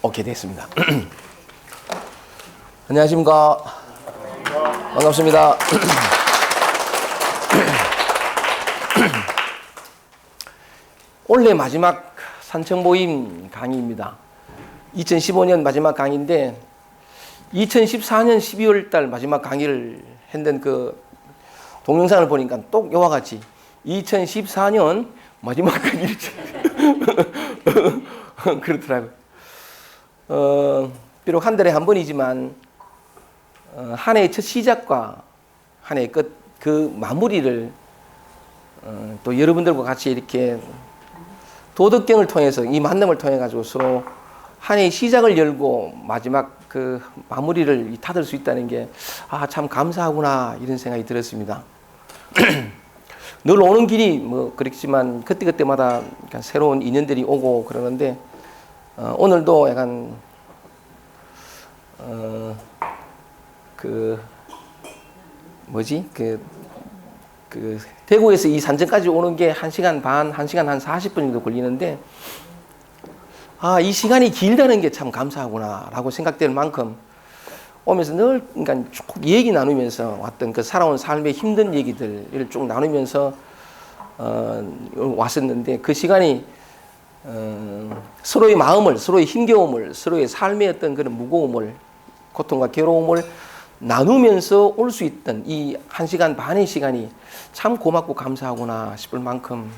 오케이, 됐습니다. 안녕하십니까. 반갑습니다. 올해 마지막 산청모임 강의입니다. 2015년 마지막 강의인데 2014년 12월 달 마지막 강의를 했던 그 동영상을 보니까 똑 이와 같이 2014년 마지막 강의를 그렇더라고요. 비록 한 달에 한 번이지만 한 해의 첫 시작과 한 해의 끝, 그 마무리를 또 여러분들과 같이 이렇게 도덕경을 통해서 이 만남을 통해 가지고 서로 한 해의 시작을 열고 마지막 그 마무리를 닫을 수 있다는 게 참 감사하구나 이런 생각이 들었습니다. 늘 오는 길이 뭐 그렇지만 그때그때마다 새로운 인연들이 오고 그러는데 오늘도 약간 대구에서 이 산청까지 오는 게 1시간 반, 1시간 한 40분 정도 걸리는데 이 시간이 길다는 게 참 감사하구나라고 생각될 만큼 오면서 늘 그러니까 쭉 얘기 나누면서 왔던 그 살아온 삶의 힘든 얘기들을 쭉 나누면서 왔었는데 그 시간이 서로의 마음을, 서로의 힘겨움을, 서로의 삶의 어떤 그런 무거움을, 고통과 괴로움을 나누면서 올 수 있던 이 1시간 반의 시간이 참 고맙고 감사하구나 싶을 만큼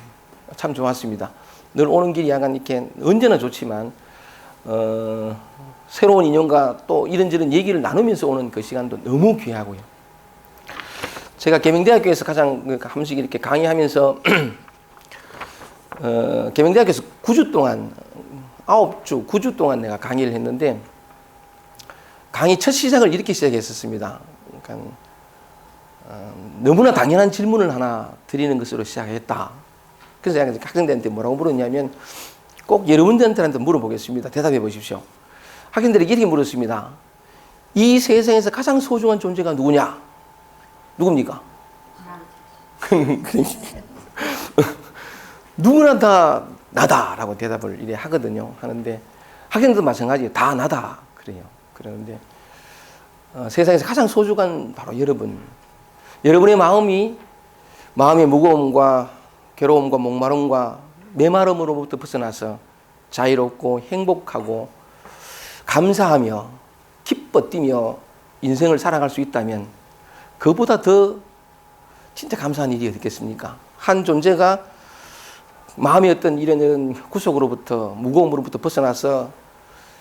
참 좋았습니다. 늘 오는 길이 약간 이렇게 언제나 좋지만 새로운 인연과 또 이런저런 얘기를 나누면서 오는 그 시간도 너무 귀하고요. 제가 계명대학교에서 가장 한식 이렇게 강의하면서 계명대학교에서 9주 동안 9주 동안 내가 강의를 했는데 강의 첫 시작을 이렇게 시작했었습니다. 그러니까 너무나 당연한 질문을 하나 드리는 것으로 시작했다. 그래서 제가 학생들한테 뭐라고 물었냐면 꼭 여러분들한테 물어보겠습니다. 대답해 보십시오. 학생들에게 이렇게 물었습니다. 이 세상에서 가장 소중한 존재가 누구냐? 누굽니까? 누구나 다 나다라고 대답을 이래 하거든요. 하는데 학생들도 마찬가지예요. 다 나다 그래요. 그러는데 세상에서 가장 소중한 바로 여러분. 여러분의 마음의 무거움과 괴로움과 목마름과 메마름으로부터 벗어나서 자유롭고 행복하고 감사하며 기뻐 뛰며 인생을 살아갈 수 있다면 그보다 더 진짜 감사한 일이 어딨겠습니까? 한 존재가 마음의 어떤 이런 구속으로부터 무거움으로부터 벗어나서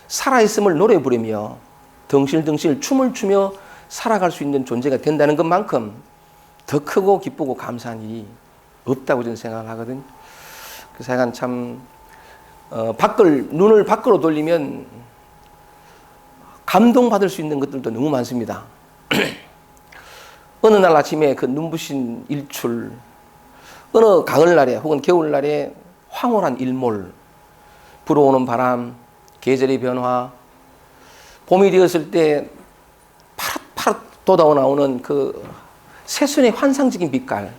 살아있음을 노래 부르며 덩실덩실 춤을 추며 살아갈 수 있는 존재가 된다는 것만큼 더 크고 기쁘고 감사한 일이 없다고 저는 생각을 하거든요. 그래서 약간 참 눈을 밖으로 돌리면 감동받을 수 있는 것들도 너무 많습니다. 어느 날 아침에 그 눈부신 일출, 어느 가을날에 혹은 겨울날에 황홀한 일몰, 불어오는 바람, 계절의 변화, 봄이 되었을 때 파릇파릇 돋아나오는 그 새순의 환상적인 빛깔,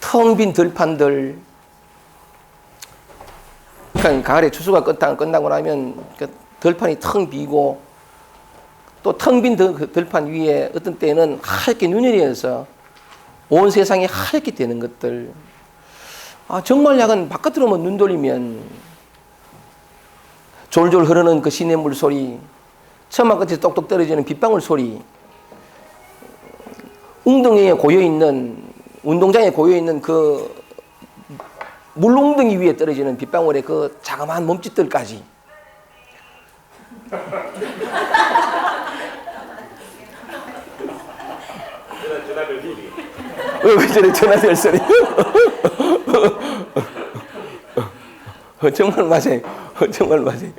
텅 빈 들판들, 그러니까 가을에 추수가 끝나고 나면 그 들판이 텅 비고 또 텅 빈 들판 위에 어떤 때는 하얗게 눈이 내려서 온 세상이 하얗게 되는 것들. 정말 약간 바깥으로만 눈 돌리면 졸졸 흐르는 그 시냇물 소리, 처마 끝에 똑똑 떨어지는 빗방울 소리, 웅덩이에 고여있는, 운동장에 고여있는 그 물웅덩이 위에 떨어지는 빗방울의 그 자그마한 몸짓들까지. 왜 저래 전화될 소리? 정말 맞아요. 정말 맞아요.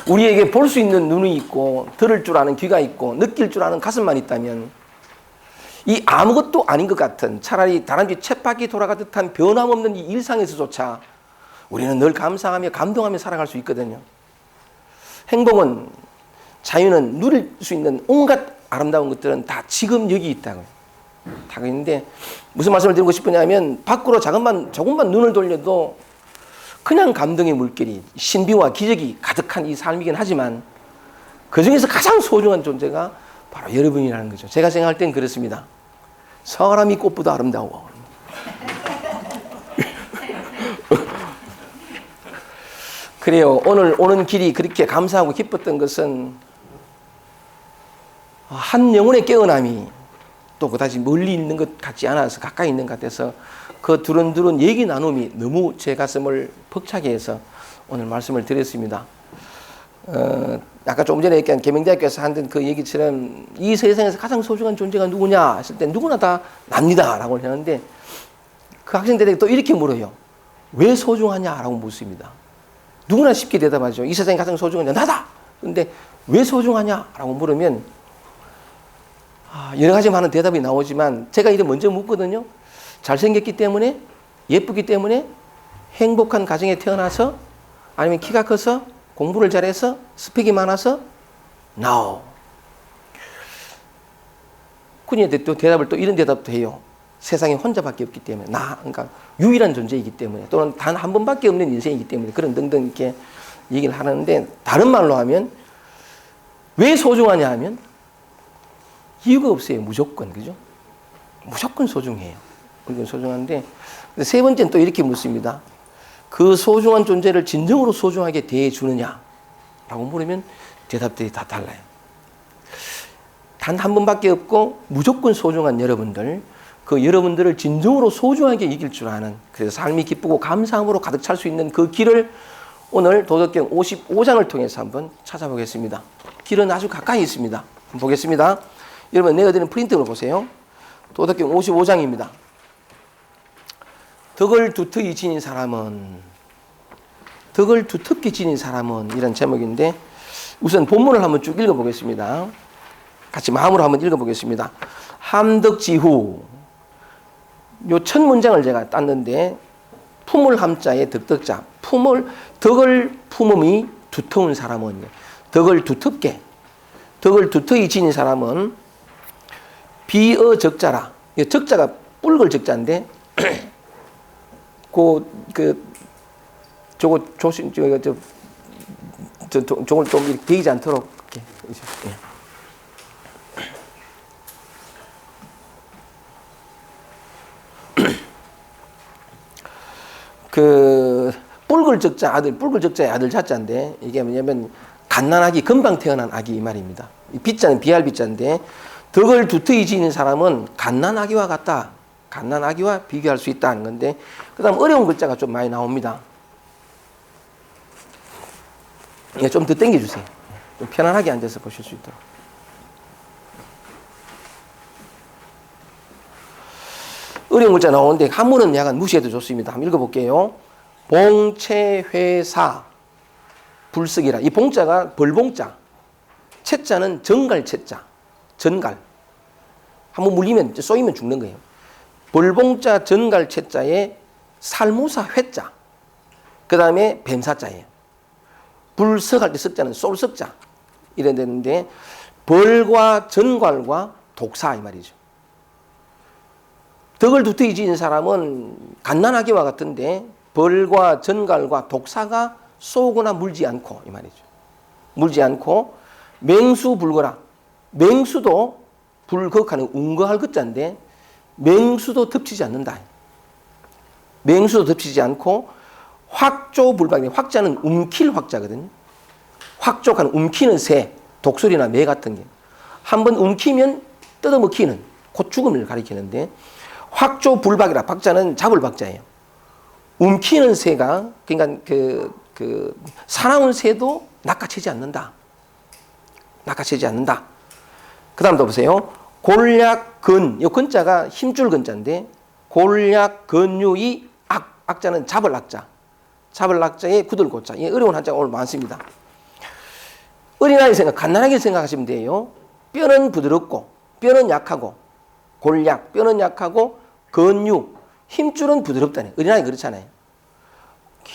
우리에게 볼 수 있는 눈이 있고 들을 줄 아는 귀가 있고 느낄 줄 아는 가슴만 있다면 이 아무것도 아닌 것 같은 차라리 다람쥐 쳇바퀴 돌아가듯 한 변함없는 이 일상에서조차 우리는 늘 감사하며 감동하며 살아갈 수 있거든요. 행복은, 자유는, 누릴 수 있는 온갖 아름다운 것들은 다 지금 여기 있다고요. 다 있는데 무슨 말씀을 드리고 싶으냐면 밖으로 조금만 눈을 돌려도 그냥 감동의 물결이 신비와 기적이 가득한 이 삶이긴 하지만 그중에서 가장 소중한 존재가 바로 여러분이라는 거죠. 제가 생각할 땐 그렇습니다. 사람이 꽃보다 아름다워. 그래요. 오늘 오는 길이 그렇게 감사하고 기뻤던 것은 한 영혼의 깨어남이 또 그다지 멀리 있는 것 같지 않아서 가까이 있는 것 같아서 그 두런두런 얘기 나눔이 너무 제 가슴을 벅차게 해서 오늘 말씀을 드렸습니다. 아까 조금 전에 얘기한 계명대학교에서 하는 그 얘기처럼 이 세상에서 가장 소중한 존재가 누구냐 했을 때 누구나 다 납니다 라고 하는데 그 학생들에게 또 이렇게 물어요. 왜 소중하냐라고 묻습니다. 누구나 쉽게 대답하죠. 이 세상에 가장 소중한 게 나다. 그런데 왜 소중하냐라고 물으면 여러 가지 많은 대답이 나오지만 제가 이제 먼저 묻거든요. 잘생겼기 때문에, 예쁘기 때문에, 행복한 가정에 태어나서, 아니면 키가 커서, 공부를 잘해서, 스펙이 많아서? No. 그녀한테 또 대답을 또 이런 대답도 해요. 세상에 혼자밖에 없기 때문에, 그러니까 유일한 존재이기 때문에, 또는 단 한 번밖에 없는 인생이기 때문에, 그런 등등 이렇게 얘기를 하는데, 다른 말로 하면, 왜 소중하냐 하면, 이유가 없어요. 무조건. 그죠? 무조건 소중해요. 그건 소중한데, 세 번째는 또 이렇게 묻습니다. 그 소중한 존재를 진정으로 소중하게 대해주느냐? 라고 물으면 대답들이 다 달라요. 단 한 번밖에 없고 무조건 소중한 여러분들, 그 여러분들을 진정으로 소중하게 이길 줄 아는, 그래서 삶이 기쁘고 감사함으로 가득 찰 수 있는 그 길을 오늘 도덕경 55장을 통해서 한번 찾아보겠습니다. 길은 아주 가까이 있습니다. 한번 보겠습니다. 여러분 내가 드린 프린트를 보세요. 도덕경 55장입니다. 덕을 두텁게 지닌 사람은 이런 제목인데 우선 본문을 한번 쭉 읽어보겠습니다. 같이 마음으로 한번 읽어보겠습니다. 함덕지후, 요 첫 문장을 제가 땄는데 품을 함자에 덕덕자, 덕을 품음이 두터운 사람은, 덕을 두텁게 지닌 사람은 비어적자라. 적자가 뿔글 적자인데 저거 조심, 저걸 좀 이렇게 베이지 않도록 이렇게. 뿔글 적자의 아들 자자인데 이게 뭐냐면 갓난아기, 금방 태어난 아기 이 말입니다. 이 비자는 비할 비자인데 덕을 두터이 지닌 사람은 갓난아기와 같다. 갓난아기와 비교할 수 있다는 건데 그 다음 어려운 글자가 좀 많이 나옵니다. 좀 더 당겨주세요. 좀 편안하게 앉아서 보실 수 있도록. 어려운 글자 나오는데 한문은 약간 무시해도 좋습니다. 한번 읽어볼게요. 봉채회사 불석이라. 이 봉자가 벌봉자, 채자는 정갈채자, 전갈. 한번 물리면 쏘이면 죽는 거예요. 벌봉자 전갈채자에 살모사 회자, 그 다음에 뱀사자예요. 불석할 때 석자는 쏠석자 이래 되는데 벌과 전갈과 독사 이 말이죠. 덕을 두터이 지닌 사람은 갓난아기와 같은데 벌과 전갈과 독사가 쏘거나 물지 않고 이 말이죠. 물지 않고 맹수불거라. 맹수도 불거하는 운거할 것자인데 맹수도 덮치지 않는다. 맹수도 덮치지 않고 확조불박. 확자는 움킬 확자거든요. 확족하는 움키는 새, 독수리나 매 같은 게 한번 움키면 뜯어먹히는 곧 죽음을 가리키는데 확조불박이라. 박자는 잡을 박자예요. 움키는 새가 그러니까 사나운 새도 낚아채지 않는다. 그 다음 또 보세요. 골약근, 이 근자가 힘줄 근자인데 골약근유의 악자는 잡을 악자. 잡을 악자에 굳을고자. 이 어려운 한자가 오늘 많습니다. 어린아이 갓난아기 생각하시면 돼요. 뼈는 부드럽고 뼈는 약하고 골약, 뼈는 약하고 근육, 힘줄은 부드럽다네. 어린아이 그렇잖아요.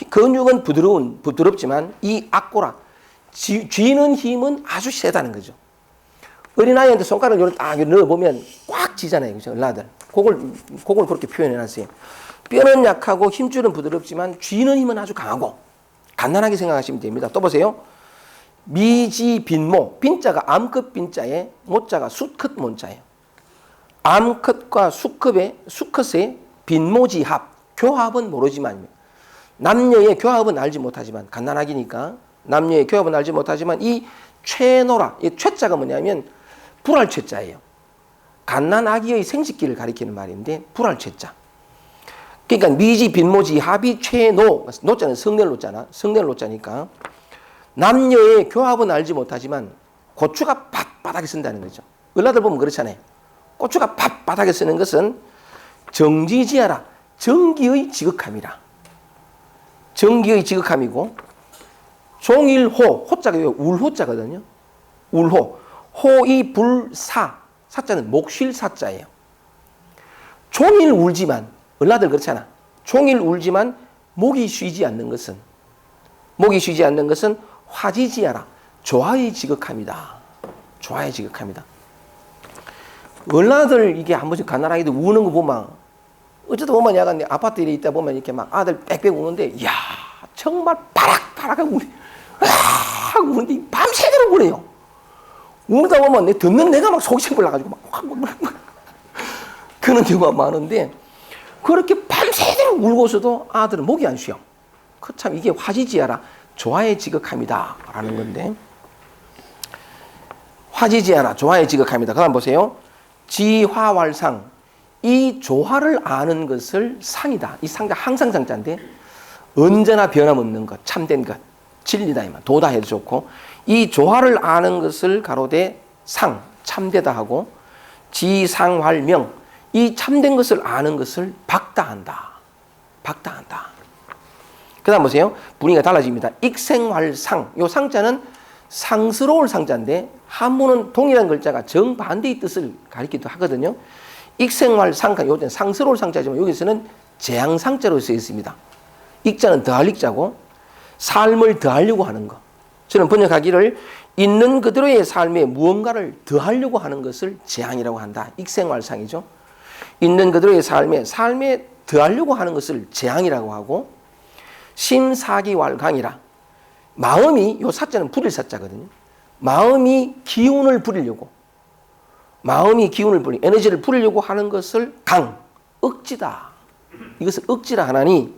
근육은 부드럽지만 이 악고라, 쥐는 힘은 아주 세다는 거죠. 어린아이한테 손가락을 요렇게 딱 넣어보면 꽉 쥐잖아요. 그죠? 얼라들. 그걸 그렇게 표현해놨어요. 뼈는 약하고 힘줄은 부드럽지만 쥐는 힘은 아주 강하고 간단하게 생각하시면 됩니다. 또 보세요. 미지빈모. 빈자가 암컷 빈자에 모자가 수컷 모자예요. 암컷과 수컷의 빈모지합. 교합은 모르지만 남녀의 교합은 알지 못하지만 간단하기니까 남녀의 교합은 알지 못하지만 이 최노라. 이 최자가 뭐냐면 불알 최자예요. 갓난아기의 생식기를 가리키는 말인데 불알 최자. 그러니까 미지 빈모지 합이 최노. 노자는 성낼 노자나 성낼 노자니까 남녀의 교합은 알지 못하지만 고추가 밭바닥에 쓴다는 거죠. 을라들 보면 그렇잖아요. 고추가 밭바닥에 쓰는 것은 정지지하라. 정기의 지극함이라. 정기의 지극함이고 종일호. 호자가 울호자거든요. 울호. 호이 불사. 사자는 목쉴 사자예요. 종일 울지만 을라들 그렇잖아. 종일 울지만 목이 쉬지 않는 것은 화지지하라. 조화의 지극함이다. 조화의 지극함이다. 을라들 이게 한 번씩 가난하게도 우는 거 보면 어쩌다 보면 약간 아파트에 있다 보면 이렇게 막 아들 빽빽 우는데 이야 정말 바락바락하고 우는데 밤새도록 우네요. 우다 보면 듣는 내가 막 속이 생글나가지고 막 그런 경우가 많은데 그렇게 밤새도록 울고서도 아들은 목이 안 쉬어. 그 참 이게 화지지하라. 조화의 지극함이다 라는 건데 화지지하라. 조화의 지극함이다. 그 다음 보세요. 지화왈상. 이 조화를 아는 것을 상이다. 이 상자 항상 상자인데 언제나 변함없는 것, 참된 것, 진리다 이만 도다 해도 좋고 이 조화를 아는 것을 가로되 상, 참되다 하고 지상활명. 이 참된 것을 아는 것을 박다한다. 박다한다. 그 다음 보세요. 분위기가 달라집니다. 익생활상. 이 상자는 상스러울 상자인데 한문은 동일한 글자가 정반대의 뜻을 가리키기도 하거든요. 익생활상가, 요즘 상스러울 상자지만 여기서는 재앙상자로 쓰여 있습니다. 익자는 더할 익자고 삶을 더하려고 하는 것. 저는 번역하기를 있는 그대로의 삶에 무언가를 더하려고 하는 것을 재앙이라고 한다. 익생활상이죠. 있는 그대로의 삶에 더하려고 하는 것을 재앙이라고 하고 심사기왈강이라. 마음이 요 사자는 부릴 사자거든요. 마음이 기운을 부리려고 에너지를 부리려고 하는 것을 강, 억지다. 이것을 억지라 하나니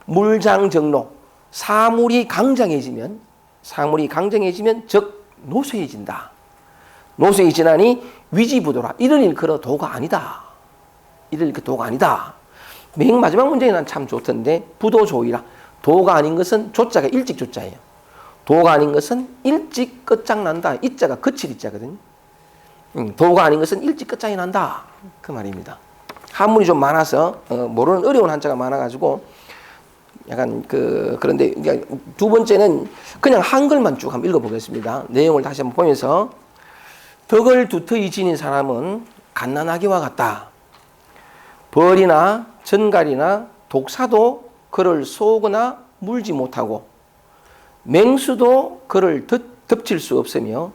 물장정로. 사물이 강장해지면 즉 노쇠해진다. 노쇠해지나니 위지부도라. 이런 일컬어 도가 아니다. 맨 마지막 문장이 난 참 좋던데 부도조이라. 도가 아닌 것은 조자가 일찍 조자예요. 도가 아닌 것은 일찍 끝장난다. 이자가 거칠 이자거든요. 도가 아닌 것은 일찍 끝장이 난다. 그 말입니다. 한문이 좀 많아서 모르는 어려운 한자가 많아가지고 약간 그런데 두 번째는 그냥 한글만 쭉 한번 읽어보겠습니다. 내용을 다시 한번 보면서 덕을 두터이 지닌 사람은 갓난아기와 같다. 벌이나 전갈이나 독사도 그를 쏘거나 물지 못하고 맹수도 그를 덮칠 수 없으며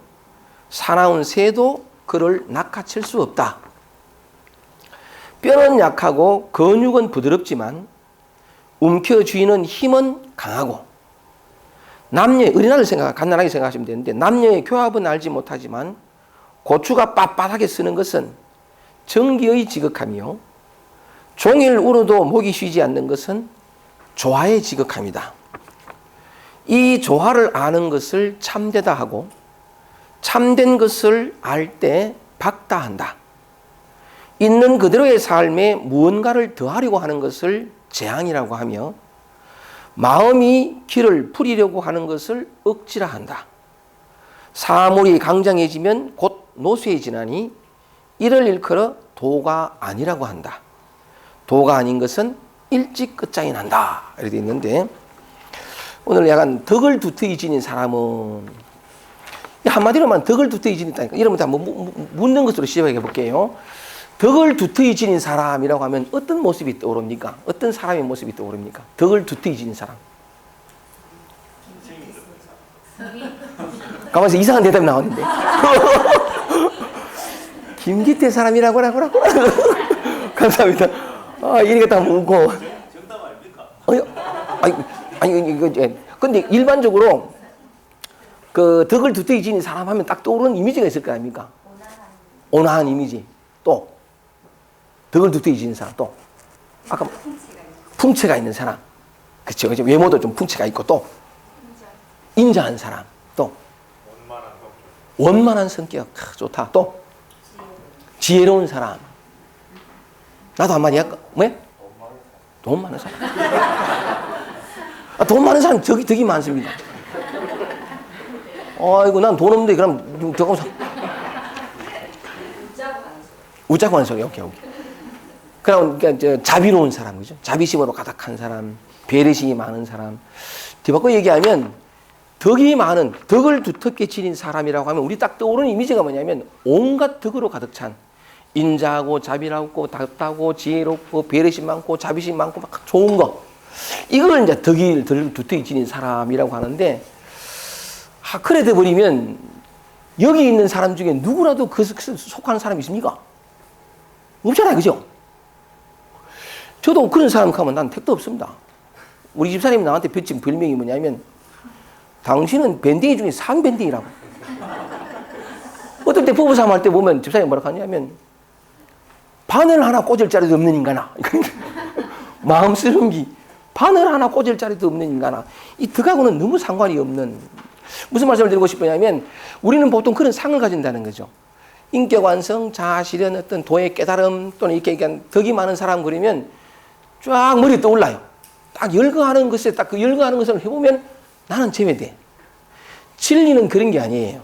사나운 새도 그를 낚아칠 수 없다. 뼈는 약하고 근육은 부드럽지만 움켜쥐는 힘은 강하고 남녀의 어린아이를 간단하게 생각하시면 되는데 남녀의 교합은 알지 못하지만 고추가 빳빳하게 쓰는 것은 정기의 지극함이요 종일 울어도 목이 쉬지 않는 것은 조화의 지극함이다. 이 조화를 아는 것을 참되다 하고 참된 것을 알 때 박다한다. 있는 그대로의 삶에 무언가를 더하려고 하는 것을 재앙이라고 하며 마음이 길을 풀이려고 하는 것을 억지라 한다. 사물이 강장해지면 곧 노쇠해지나니 이를 일컬어 도가 아니라고 한다. 도가 아닌 것은 일찍 끝장이 난다. 이렇게 있는데 오늘 약간 덕을 두터이 지닌 사람은 한마디로만 덕을 두터이 지닌다니까 이러면 한번 묻는 것으로 시작해 볼게요. 덕을 두터이 지닌 사람이라고 하면 어떤 모습이 떠오릅니까? 어떤 사람의 모습이 떠오릅니까? 덕을 두터이 지닌 사람. 가만히 이상한 대답이 나왔는데. 김기태 사람이라고 하라고. 감사합니다. 이렇게 다 묻고. 정답 아닙니까? 아니, 이거, 근데 일반적으로 그 덕을 두터이 지닌 사람 하면 딱 떠오르는 이미지가 있을 거 아닙니까? 온화한 이미지. 또, 덕을 두터이 지닌 사람. 또, 아까 품체가 있는 사람. 그쵸. 외모도 좀 품체가 있고, 또, 인자한 사람. 또, 원만한 성격. 좋다. 또, 지혜로운 사람. 나도 한마디 할까? 왜? 돈 많은 사람. 돈 많은 사람 덕이 많습니다. 아이고, 난 돈 없는데, 그럼, 저거 사. 웃자고 하는 소리. 오케이. 그럼, 그러니까, 자비로운 사람, 그죠? 자비심으로 가득한 사람, 배려심이 많은 사람. 뒤바꿔 얘기하면, 덕이 많은, 덕을 두텁게 지닌 사람이라고 하면, 우리 딱 떠오르는 이미지가 뭐냐면, 온갖 덕으로 가득 찬, 인자하고, 자비롭고, 답답하고, 지혜롭고, 배려심 많고, 자비심 많고, 막 좋은 거. 이걸 이제 덕을 두텁게 지닌 사람이라고 하는데, 그래 돼버리면, 여기 있는 사람 중에 누구라도 그 속하는 사람이 있습니까? 없잖아요, 그죠? 저도 그런 사람 가면 난 택도 없습니다. 우리 집사님이 나한테 뱉은 별명이 뭐냐면, 당신은 밴딩이 중에 상밴딩이라고. 어떨 때 부부싸움 할 때 보면 집사님이 뭐라고 하냐면, 바늘 하나 꽂을 자리도 없는 인간아. 마음 쓰는기. 바늘 하나 꽂을 자리도 없는 인간아. 이 덕하고는 너무 상관이 없는. 무슨 말씀을 드리고 싶으냐면, 우리는 보통 그런 상을 가진다는 거죠. 인격 완성, 자아 실현, 어떤 도의 깨달음, 또는 이렇게 덕이 많은 사람 그러면 쫙 머리에 떠올라요. 딱 열거하는 것에 딱 그 열거하는 것을 해보면 나는 제외돼. 진리는 그런 게 아니에요.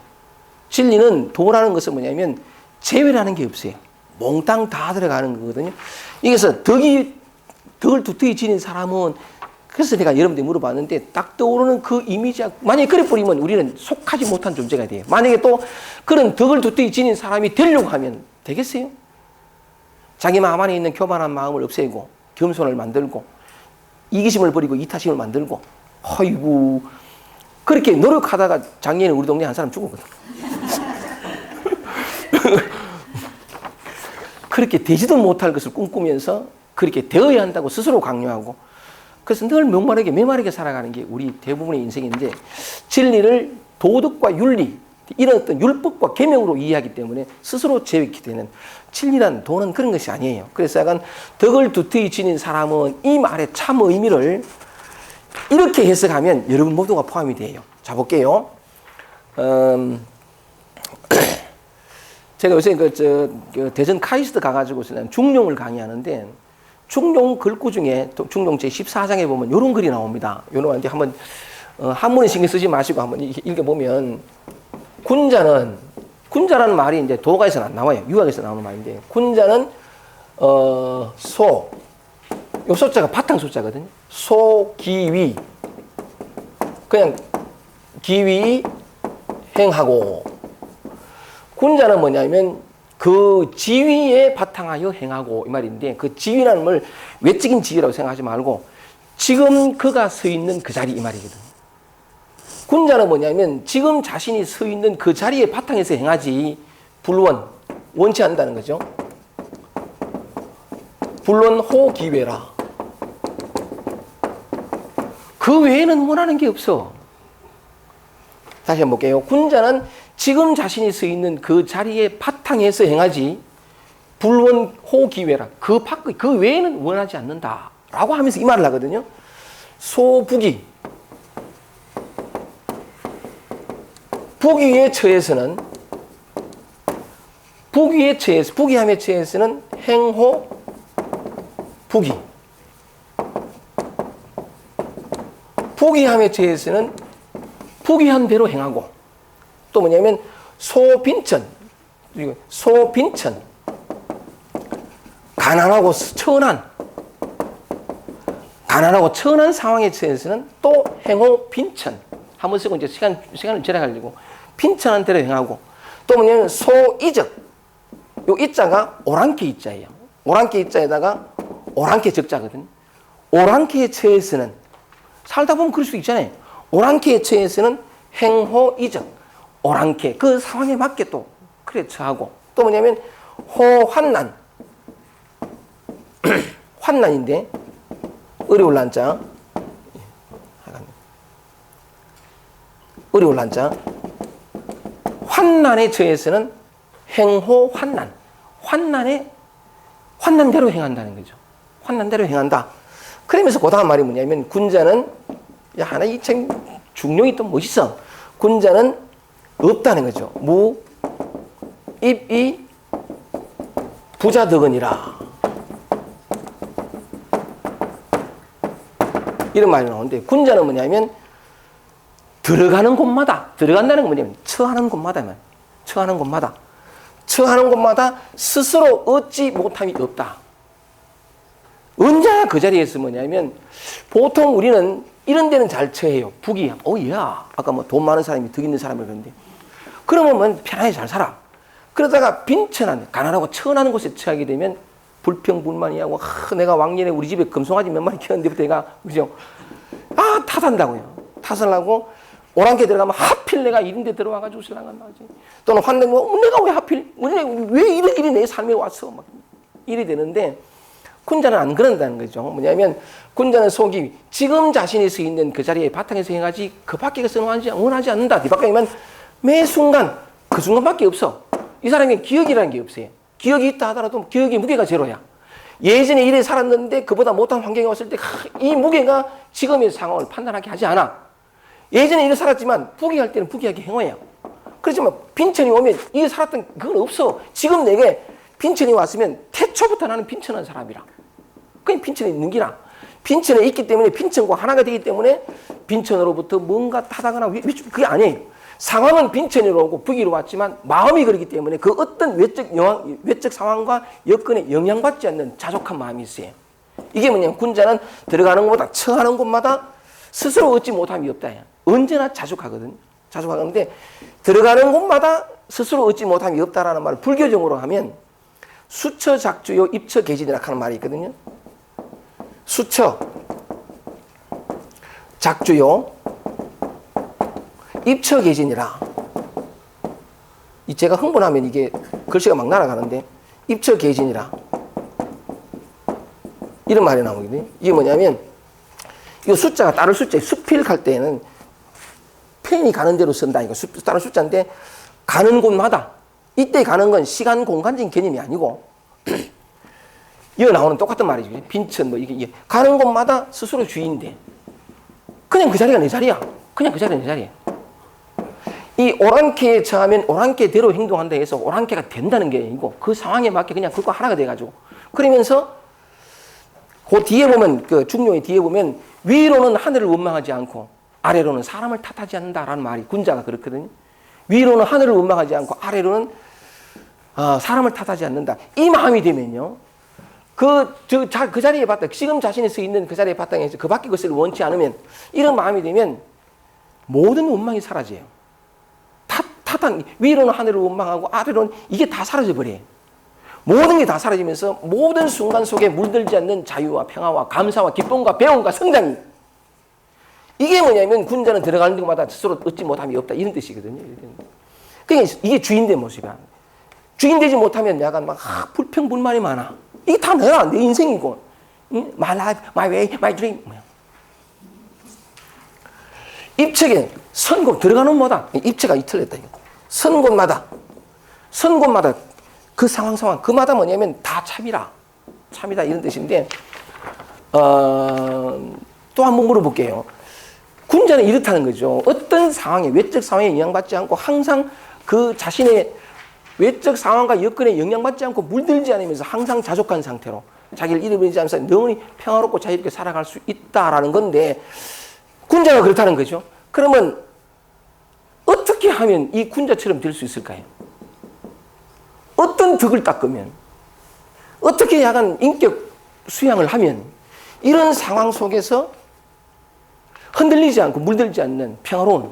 진리는 도라는 것은 뭐냐면 제외라는 게 없어요. 몽땅 다 들어가는 거거든요. 이게서 덕을 두터이 지닌 사람은, 그래서 내가 여러분들 물어봤는데 딱 떠오르는 그 이미지가, 만약에 그래 버리면 우리는 속하지 못한 존재가 돼요. 만약에 또 그런 덕을 두터이 지닌 사람이 되려고 하면 되겠어요? 자기 마음 안에 있는 교만한 마음을 없애고 겸손을 만들고 이기심을 버리고 이타심을 만들고, 아이고, 그렇게 노력하다가 작년에 우리 동네 한 사람 죽었거든. 그렇게 되지도 못할 것을 꿈꾸면서 그렇게 되어야 한다고 스스로 강요하고, 그래서 늘 메마르게 살아가는 게 우리 대부분의 인생인데, 진리를 도덕과 윤리, 이런 어떤 율법과 계명으로 이해하기 때문에 스스로 제외게 되는, 진리란 도는 그런 것이 아니에요. 그래서 약간 덕을 두터이 지닌 사람은 이 말의 참 의미를 이렇게 해석하면 여러분 모두가 포함이 돼요. 자, 볼게요. 제가 요새 그 대전 카이스트 가가지고 중용을 강의하는데, 중용 글구 중에 중용 제14장에 보면 이런 글이 나옵니다. 요런데 한번 한문에 신경 쓰지 마시고 한번 읽어보면, 군자라는 말이 이제 도가에서는 안 나와요. 유학에서 나오는 말인데, 군자는 요 소자가 바탕 소자거든요. 소기위, 그냥 기위 행하고, 군자는 뭐냐면 그 지위에 바탕하여 행하고, 이 말인데, 그 지위라는 걸 외적인 지위라고 생각하지 말고 지금 그가 서 있는 그 자리, 이 말이거든요. 군자는 뭐냐면 지금 자신이 서 있는 그 자리에 바탕에서 행하지, 불원, 원치 않는다는 거죠. 불원 호기외라. 그 외에는 원하는 게 없어. 다시 한번 볼게요. 군자는 지금 자신이 서 있는 그 자리에 바탕에서 행하지, 불원 호기외라. 그 외에는 원하지 않는다. 라고 하면서 이 말을 하거든요. 소부기. 부기에 처해서는, 부기함에 처해서는 행호 부기. 부기함에 처해서는 부기한 대로 행하고, 또 뭐냐면 소빈천, 가난하고 천한 상황에 처해서는 또 행호 빈천. 한번 쓰고 이제 시간을 절약하려고 빈천한 대로 행하고, 또 뭐냐면 소이적. 요 이자가 오랑캐 이자예요. 오랑캐 이자에다가 오랑캐 적자거든요. 오랑캐에 처해서는, 살다 보면 그럴 수 있잖아요. 오랑캐에 처해서는 행호이적. 오랑캐, 그 상황에 맞게 또 그래 처하고, 또 뭐냐면 행호환난. 환난인데 어려울 난자. 어려울 난자. 환난에 처해서는 행호환난. 환난대로 행한다는 거죠. 환난대로 행한다. 그러면서 그 다음 말이 뭐냐면 군자는 야 하나 이 책 중용이 또 멋있어. 군자는 없다는 거죠. 무 입이 부자덕으니라. 이런 말이 나오는데 군자는 뭐냐면 들어가는 곳마다 들어간다는 건 뭐냐면 처하는 곳마다 처하는 곳마다 스스로 얻지 못함이 없다. 언제나 그 자리에서 뭐냐면 보통 우리는 이런 데는 잘 처해요. 북이 야 아까 뭐 돈 많은 사람이 덕 있는 사람을 그러는데 그러면 뭐 편하게 잘 살아. 그러다가 빈천한 가난하고 처하는 곳에 처하게 되면 불평불만이하고 내가 왕년에 우리 집에 금송아지 몇 마리 키웠는데부터 내가 그죠? 탓한다고요. 탓을 하고 오랑캐 들어가면 하필 내가 이런 데 들어와가지고 신랑은 나지. 또는 환내면 내가 왜 하필 왜 이런 일이 내 삶에 왔어 막 이래 되는데 군자는 안 그런다는 거죠. 뭐냐면 군자는 속이 지금 자신이 서 있는 그 자리에 바탕에서 행하지 그 밖에서는 원하지 않는다. 뒤바뀌면 매 순간 그 순간밖에 없어. 이 사람이 기억이라는 게 없어요. 기억이 있다 하더라도 기억의 무게가 제로야. 예전에 이래 살았는데 그보다 못한 환경에 왔을 때 이 무게가 지금의 상황을 판단하게 하지 않아. 예전에 이래 살았지만 부귀할 때는 부귀하게 행해요. 그렇지만 빈천이 오면 이래 살았던 그건 없어. 지금 내게 빈천이 왔으면 태초부터 나는 빈천한 사람이라. 그냥 빈천에 있는 기라. 빈천에 있기 때문에 빈천과 하나가 되기 때문에 빈천으로부터 뭔가 타다거나 그게 아니에요. 상황은 빈천으로 오고 부귀로 왔지만 마음이 그렇기 때문에 그 어떤 외적 상황과 여건에 영향받지 않는 자족한 마음이 있어요. 이게 뭐냐면 군자는 들어가는 곳마다 처하는 곳마다 스스로 얻지 못함이 없다. 언제나 자족하거든요. 자족하는데 들어가는 곳마다 스스로 얻지 못함이 없다라는 말을 불교적으로 하면 수처 작주요 입처 계진이라고 하는 말이 있거든요. 수처 작주요 입처 계진이라. 제가 흥분하면 이게 글씨가 막 날아가는데 입처 계진이라 이런 말이 나오거든요. 이게 뭐냐면 이 숫자가 다른 숫자에 수필할 때에는 펜이 가는 대로 쓴다. 이거 다른 숫자인데 가는 곳마다 이때 가는 건 시간 공간적인 개념이 아니고 이거 나오는 똑같은 말이죠. 빈천 뭐 이게 가는 곳마다 스스로 주인인데 그냥 그 자리가 내 자리야. 그냥 그 자리가 내 자리야. 이 오랑캐에 처하면 오랑캐대로 행동한다 해서 오랑캐가 된다는 게 아니고 그 상황에 맞게 그냥 그거 하나가 돼가지고 그러면서 그 뒤에 보면 그 중용의 뒤에 보면 위로는 하늘을 원망하지 않고 아래로는 사람을 탓하지 않는다라는 말이 군자가 그렇거든요. 위로는 하늘을 원망하지 않고 아래로는 사람을 탓하지 않는다. 이 마음이 되면요. 그 자리에 바탕, 지금 자신이 서 있는 그 자리에 바탕에서 그 밖의 것을 원치 않으면 이런 마음이 되면 모든 원망이 사라져요. 위로는 하늘을 원망하고 아래로는 이게 다 사라져버려요. 모든 게 다 사라지면서 모든 순간 속에 물들지 않는 자유와 평화와 감사와 기쁨과 배움과 성장이 이게 뭐냐면 군자는 들어가는 데마다 스스로 얻지 못함이 없다 이런 뜻이거든요. 그러니까 이게 주인된 모습이야. 주인되지 못하면 약간 막 불평불만이 많아. 이게 다 내가 내 인생이고 my life, my way, my dream. 입책에 선곳 들어가는 곳마다 입체가 틀렸다 이거. 선곳마다 그 상황 그마다 뭐냐면 다 참이다 이런 뜻인데 또 한 번 물어볼게요. 군자는 이렇다는 거죠. 어떤 상황에 외적 상황에 영향받지 않고 항상 그 자신의 외적 상황과 여건에 영향받지 않고 물들지 않으면서 항상 자족한 상태로 자기를 잃어버리지 않으면서 영원히 평화롭고 자유롭게 살아갈 수 있다라는 건데 군자가 그렇다는 거죠. 그러면 어떻게 하면 이 군자처럼 될 수 있을까요? 어떤 덕을 닦으면 어떻게 약간 인격 수양을 하면 이런 상황 속에서 흔들리지 않고 물들지 않는 평화로운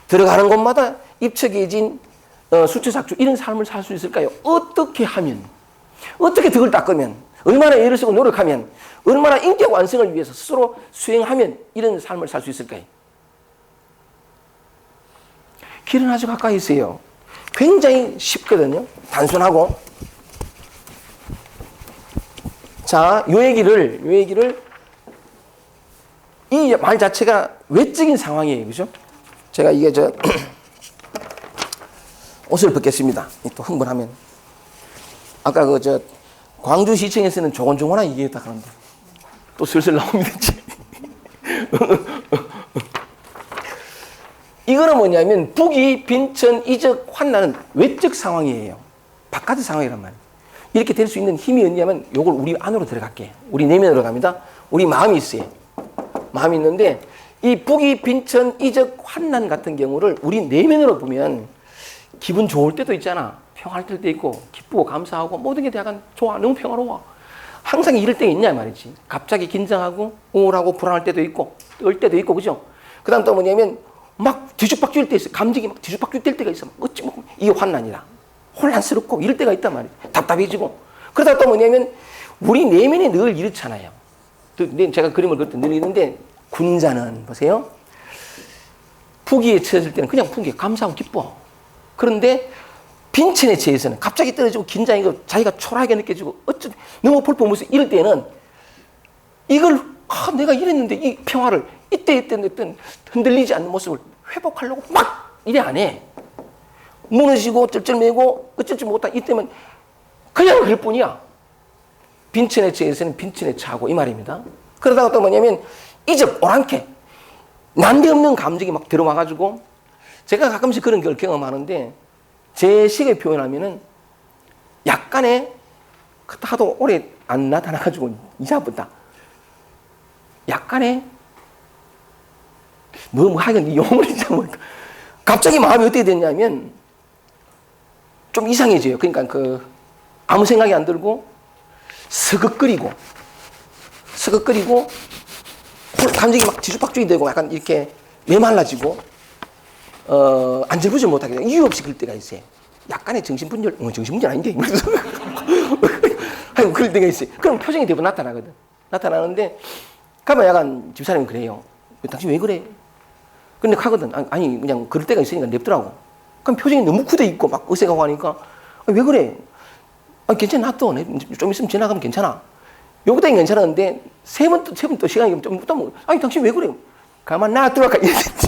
들어가는 곳마다 입처계진 수처작주 이런 삶을 살 수 있을까요? 어떻게 하면 어떻게 덕을 닦으면 얼마나 애를 쓰고 노력하면 얼마나 인격 완성을 위해서 스스로 수행하면 이런 삶을 살 수 있을까요? 길은 아주 가까이 있어요. 굉장히 쉽거든요. 단순하고 자, 요 얘기를 이 말 자체가 외적인 상황이에요. 그죠? 제가 이게 옷을 벗겠습니다. 또 흥분하면. 아까 광주시청에서는 조곤조곤하게 얘기했다 하는데 또 슬슬 나옵니다. 이거는 뭐냐면 북이 빈천 이적 환난은 외적 상황이에요. 바깥의 상황이란 말이에요. 이렇게 될 수 있는 힘이 어디냐면 요걸 우리 안으로 들어갈게. 우리 내면으로 갑니다. 우리 마음이 있어요. 마음이 있는데 이 북이 빈천 이적 환난 같은 경우를 우리 내면으로 보면 기분 좋을 때도 있잖아. 평화할 때도 있고 기쁘고 감사하고 모든 게 약간 좋아. 너무 평화로워. 항상 이럴 때가 있냐 말이지. 갑자기 긴장하고 우울하고 불안할 때도 있고 떨 때도 있고 그죠? 그 다음 또 뭐냐면 막 뒤죽박죽일 때 있어. 감정이 막 뒤죽박죽 될 때가 있어. 어찌 뭐 이게 환난이다. 혼란스럽고 이럴 때가 있단 말이에요. 답답해지고. 그러다 또 뭐냐면 우리 내면이 늘 이렇잖아요. 제가 그림을 그릴 때 늘 있는데 군자는 보세요. 부기에 처했을 때는 그냥 부기에 감사하고 기뻐. 그런데 빈천에 처해서는 갑자기 떨어지고 긴장이고 자기가 초라하게 느껴지고 너무 볼품없어 이럴 때는 이걸 내가 이랬는데 이 평화를 이때 흔들리지 않는 모습을 회복하려고 막 이래 안 해. 무너지고 쩔쩔매고 어쩔 줄 못한 이때면 그냥 그럴 뿐이야. 빈천에 처해서는 빈천에 처하고 이 말입니다. 그러다가 또 뭐냐면 이적 오랑캐 난데없는 감정이 막 들어와가지고 제가 가끔씩 그런 걸 경험하는데 제 식을 표현하면은 약간의 하도 오래 안 나타나가지고 이상하다. 약간의 하여간 용어를 모르니까 갑자기 마음이 어떻게 됐냐면 좀 이상해져요. 그러니까 아무 생각이 안 들고 서걱거리고 감정이 막 뒤죽박죽이 되고 약간 이렇게 메말라지고 안절부절 못하게 이유 없이 그럴 때가 있어요. 약간의 정신분열 아닌데 하여튼 그럴 때가 있어요. 그럼 표정이 대부분 나타나거든. 나타나는데 가면 약간 집사람이 그래요. 당신 왜 그래? 근데 가거든. 아니 그냥 그럴 때가 있으니까 냅더라고. 그럼 표정이 너무 굳어 있고 막 어색하고 하니까 왜 그래? 괜찮아 또 좀 있으면 지나가면 괜찮아. 요거다 괜찮았는데 세 번 또 시간이 좀 묻다 아니 당신 왜 그래? 가만 놔두라까 이랬지.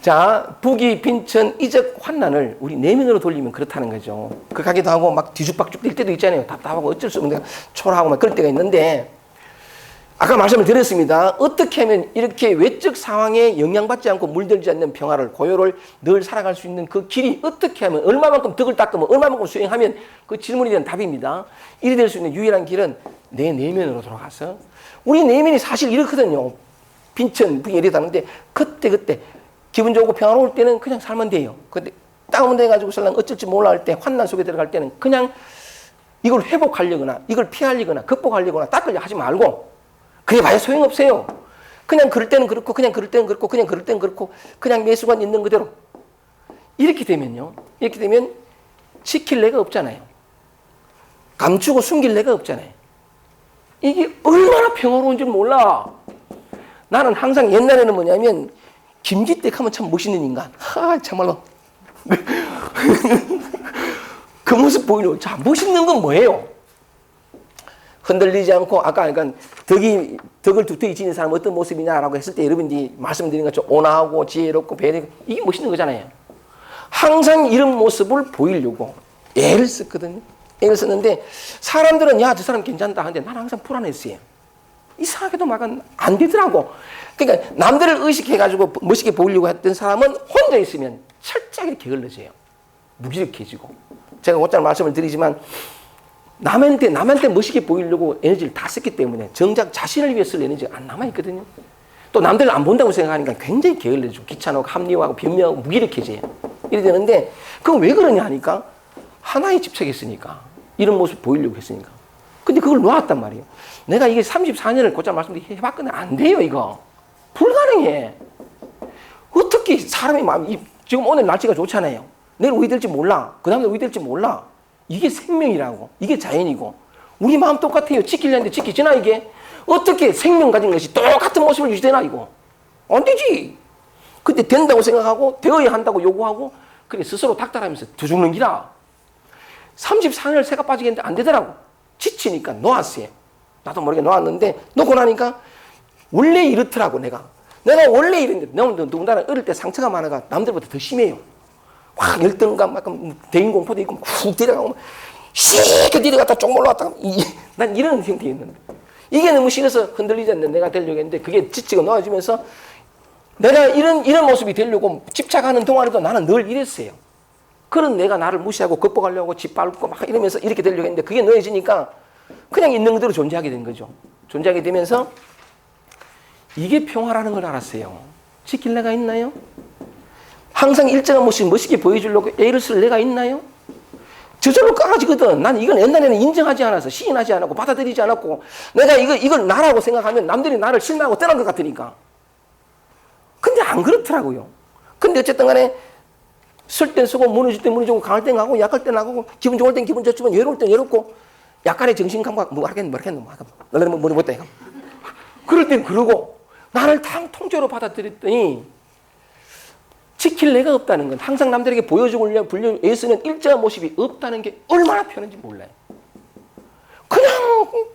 자, 북이 빈천 이적 환난을 우리 내면으로 돌리면 그렇다는 거죠. 그렇기도 하고 막 뒤죽박죽 될 때도 있잖아요. 답답하고 어쩔 수 없는 초라하고 막 그럴 때가 있는데 아까 말씀을 드렸습니다. 어떻게 하면 이렇게 외적 상황에 영향받지 않고 물들지 않는 평화를 고요를 늘 살아갈 수 있는 그 길이 어떻게 하면 얼마만큼 덕을 닦으면 얼마만큼 수행하면 그 질문에 대한 답입니다. 이리 될 수 있는 유일한 길은 내 내면으로 돌아가서 우리 내면이 사실 이렇거든요. 빈천 북이 이러다는데 그때 기분 좋고 평화로울 때는 그냥 살면 돼요. 근데 다운돼 가지고 살랑 어쩔지 몰라 할 때 환난 속에 들어갈 때는 그냥 이걸 회복하려거나 이걸 피하려거나 극복하려거나 닦으려 하지 말고 그래 봐야 소용없어요. 그냥 그럴 때는 그렇고 그냥 그럴 때는 그렇고 그냥 그럴 때는 그렇고 그냥 매 순간 있는 그대로 이렇게 되면 지킬 내가 없잖아요. 감추고 숨길 내가 없잖아요. 이게 얼마나 평화로운 줄 몰라. 나는 항상 옛날에는 뭐냐면 김기댁 하면 참 멋있는 인간. 참말로. 그 모습 보이는 자 멋있는 건 뭐예요? 흔들리지 않고 아까 그러니까 덕을 두터이 지닌 사람 어떤 모습이냐라고 했을 때 여러분들이 말씀드린 것처럼 온화하고 지혜롭고 배려하고 이게 멋있는 거잖아요. 항상 이런 모습을 보이려고 애를 썼거든요. 애를 썼는데 사람들은 야 저 사람 괜찮다 하는데 나는 항상 불안했어요. 이상하게도 막 안 되더라고. 그러니까 남들을 의식해가지고 멋있게 보이려고 했던 사람은 혼자 있으면 철저하게 게을러져요. 무기력해지고. 제가 곧잘 말씀을 드리지만 남한테 멋있게 보이려고 에너지를 다 썼기 때문에 정작 자신을 위해 쓸 에너지가 안 남아있거든요. 또 남들을 안 본다고 생각하니까 굉장히 게을러지고 귀찮고 합리화하고 변명하고 무기력해져요. 이래 되는데 그건 왜 그러냐 하니까 하나에 집착했으니까 이런 모습 보이려고 했으니까. 근데 그걸 놓았단 말이에요. 내가 이게 34년을 곧잘 말씀해봤거든. 안 돼요 이거. 불가능해. 어떻게 사람의 마음이 지금 오늘 날씨가 좋잖아요. 내일 어디 될지 몰라. 그 다음에 어디 될지 몰라. 이게 생명이라고. 이게 자연이고. 우리 마음 똑같아요. 지키려는데 지키지나 이게. 어떻게 생명 가진 것이 똑같은 모습을 유지되나 이거. 안 되지. 근데 된다고 생각하고 되어야 한다고 요구하고 그래 스스로 닥달하면서 더 죽는 기라. 34년을 새가 빠지겠는데 안 되더라고. 지치니까 놓았어요. 나도 모르게 놓았는데 놓고 나니까 원래 이렇더라고. 내가 원래 이랬는데 누군가는 어릴 때 상처가 많아가 남들보다 더 심해요. 확 열등감, 약간 대인공포도 있고 훅 내려가고 씩 내려갔다 쪽 올라갔다. 난 이런 형태였는데 이게 너무 싫어서 흔들리지 않는 내가 되려고 했는데 그게 지치고 놓아지면서 내가 이런 모습이 되려고 집착하는 동안에도 나는 늘 이랬어요. 그런 내가 나를 무시하고 극복하려고 짓밟고 막 이러면서 이렇게 되려고 했는데 그게 놓여지니까 그냥 있는 그대로 존재하게 된 거죠. 존재하게 되면서 이게 평화라는 걸 알았어요. 지킬 내가 있나요? 항상 일정한 모습 멋있게 보여주려고 애를 쓸 내가 있나요? 저절로 깔아지거든. 난 이건 옛날에는 인정하지 않아서 시인하지 않았고 받아들이지 않았고 내가 이걸 나라고 생각하면 남들이 나를 실망하고 떠난 것 같으니까. 근데 안 그렇더라고요. 근데 어쨌든 간에 쓸 땐 쓰고 무너질 땐 무너지고 강할 땐 강하고 약할 땐 약하고 기분 좋을 땐 기분 좋지만 외로울 땐 외롭고 약간의 정신감각 모르겠다 이거. 그럴 땐 그러고 나를 다 통째로 받아들였더니 지킬 내가 없다는 건 항상 남들에게 보여주고 애쓰는 일정한 모습이 없다는 게 얼마나 편한지 몰라요. 그냥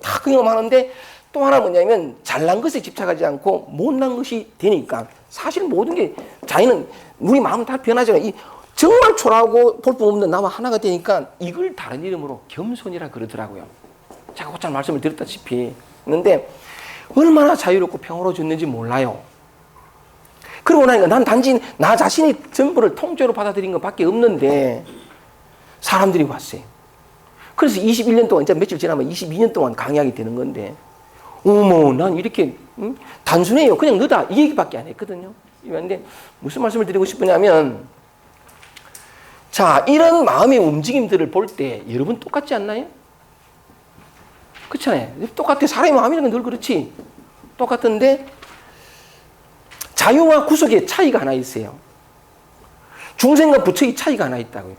다 경험하는데 또 하나 뭐냐면 잘난 것에 집착하지 않고 못난 것이 되니까 사실 모든 게 자기는 우리 마음은 다 변하잖아요. 정말 초라하고 볼품없는 나와 하나가 되니까 이걸 다른 이름으로 겸손이라 그러더라고요. 제가 곧잘 말씀을 드렸다시피 했는데 얼마나 자유롭고 평화로워졌는지 몰라요. 그러고 나니까 난 단지 나 자신이 전부를 통째로 받아들인 것밖에 없는데 사람들이 왔어요. 그래서 21년 동안 이제 며칠 지나면 22년 동안 강의하게 되는 건데 어머 난 이렇게 단순해요. 그냥 너다 이 얘기밖에 안 했거든요. 그런데 무슨 말씀을 드리고 싶으냐면 자 이런 마음의 움직임들을 볼 때 여러분 똑같지 않나요? 그렇잖아요. 똑같아. 사람의 마음이라는 건 늘 그렇지. 똑같은데 자유와 구속의 차이가 하나 있어요. 중생과 부처의 차이가 하나 있다고요.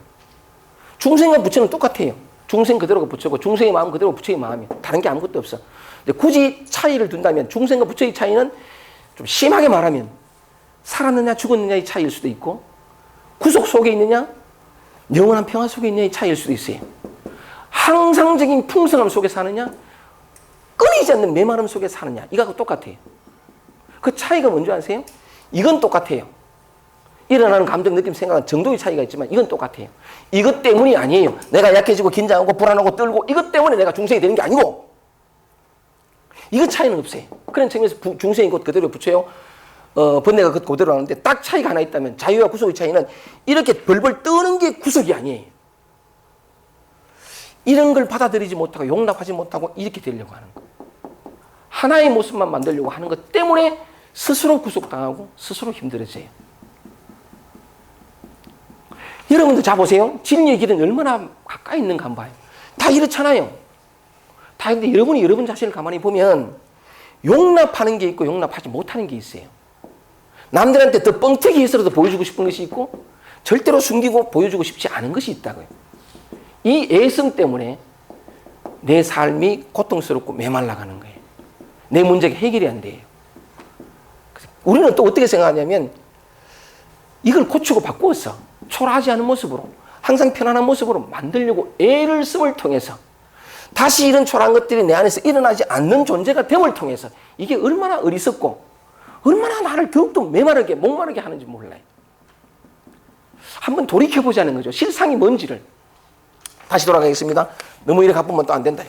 중생과 부처는 똑같아요. 중생 그대로가 부처고 중생의 마음 그대로 부처의 마음이에요. 다른 게 아무것도 없어. 근데 굳이 차이를 둔다면 중생과 부처의 차이는 좀 심하게 말하면 살았느냐 죽었느냐의 차이일 수도 있고 구속 속에 있느냐 영원한 평화 속에 있느냐의 차이일 수도 있어요. 항상적인 풍성함 속에 사느냐 끊이지 않는 메마름 속에 사느냐 이거하고 똑같아요. 그 차이가 뭔지 아세요? 이건 똑같아요. 일어나는 감정, 느낌, 생각은 정도의 차이가 있지만 이건 똑같아요. 이것 때문이 아니에요. 내가 약해지고 긴장하고 불안하고 떨고 이것 때문에 내가 중생이 되는 게 아니고 이거 차이는 없어요. 그런 측면에서 중생이 곧 그대로 부처요. 번뇌가 그대로 하는데 딱 차이가 하나 있다면 자유와 구속의 차이는 이렇게 벌벌 떠는 게 구속이 아니에요. 이런 걸 받아들이지 못하고 용납하지 못하고 이렇게 되려고 하는 거예요. 하나의 모습만 만들려고 하는 것 때문에 스스로 구속당하고 스스로 힘들어져요. 여러분들 자 보세요. 진리의 길은 얼마나 가까이 있는가 한번 봐요. 다 이렇잖아요. 다 근데 여러분이 여러분 자신을 가만히 보면 용납하는 게 있고 용납하지 못하는 게 있어요. 남들한테 더 뻥튀기 해서라도 보여주고 싶은 것이 있고 절대로 숨기고 보여주고 싶지 않은 것이 있다고요. 이 애성 때문에 내 삶이 고통스럽고 메말라가는 거예요. 내 문제가 해결이 안 돼요. 우리는 또 어떻게 생각하냐면 이걸 고치고 바꾸었어. 초라하지 않은 모습으로 항상 편안한 모습으로 만들려고 애를 씀을 통해서 다시 이런 초라한 것들이 내 안에서 일어나지 않는 존재가 됨을 통해서 이게 얼마나 어리석고 얼마나 나를 더욱더 메마르게 목마르게 하는지 몰라요. 한번 돌이켜보자는 거죠. 실상이 뭔지를. 다시 돌아가겠습니다. 너무 이렇게 가쁘면 또 안 된다.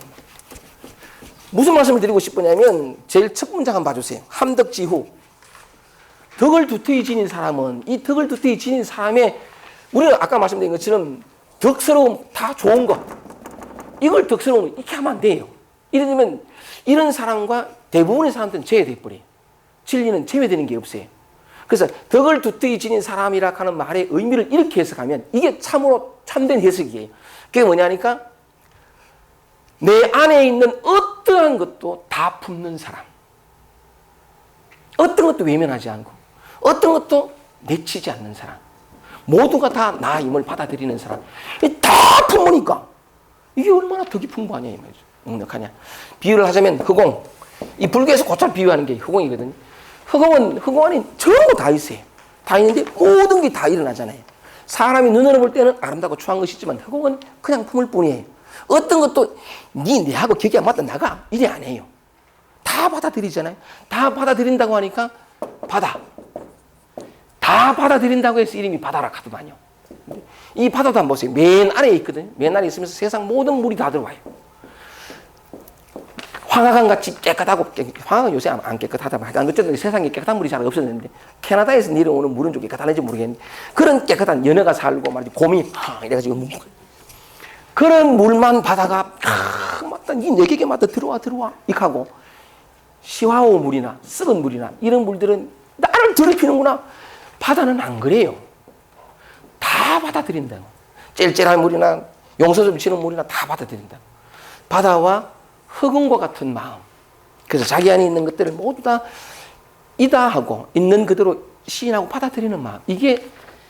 무슨 말씀을 드리고 싶으냐면 제일 첫 문장 한번 봐주세요. 함덕지후. 덕을 두터이 지닌 사람은 이 덕을 두터이 지닌 사람의 우리가 아까 말씀드린 것처럼 덕스러움 다 좋은 것 이걸 덕스러움 이렇게 하면 안 돼요. 이러면 이런 사람과 대부분의 사람들은 제외돼버려요. 진리는 제외되는 게 없어요. 그래서 덕을 두터이 지닌 사람이라 하는 말의 의미를 이렇게 해석하면 이게 참으로 참된 해석이에요. 그게 뭐냐니까 내 안에 있는 어떠한 것도 다 품는 사람. 어떤 것도 외면하지 않고 어떤 것도 내치지 않는 사람. 모두가 다 나임을 받아들이는 사람. 다 품으니까 이게 얼마나 덕이 풍부하냐 이 말이죠. 넉넉하냐. 비유를 하자면 흑공. 이 불교에서 곧잘 비유하는 게 흑공이거든요. 흑공 안에 전부 다 있어요. 다 있는데 모든 게 다 일어나잖아요. 사람이 눈으로 볼 때는 아름답고 추한 것이지만 흑옥은 그냥 품을 뿐이에요. 어떤 것도 내하고 격이 안 맞다 나가 이래 안 해요. 다 받아들이잖아요. 다 받아들인다고 하니까 바다. 다 받아들인다고 해서 이름이 바다라 하더만요. 이 바다도 한번 보세요. 맨 아래에 있거든요. 맨 아래에 있으면서 세상 모든 물이 다 들어와요. 황하강 같이 깨끗하고, 황하강 요새 안 깨끗하다만, 어쨌든 세상에 깨끗한 물이 잘 없었는데, 캐나다에서 내려오는 물은 좀 깨끗한지 모르겠는데, 그런 깨끗한 연어가 살고, 말이지, 곰이, 이래가지고, 그런 물만 바다가, 이 내격에 맞다 들어와, 이렇게 하고, 시와오 물이나, 썩은 물이나, 이런 물들은 나를 더럽히는구나. 바다는 안 그래요. 다 받아들인다고. 찔찔한 물이나, 용서 좀 치는 물이나 다 받아들인다고. 바다와 흑음과 같은 마음. 그래서 자기 안에 있는 것들을 모두 다 이다 하고 있는 그대로 시인하고 받아들이는 마음. 이게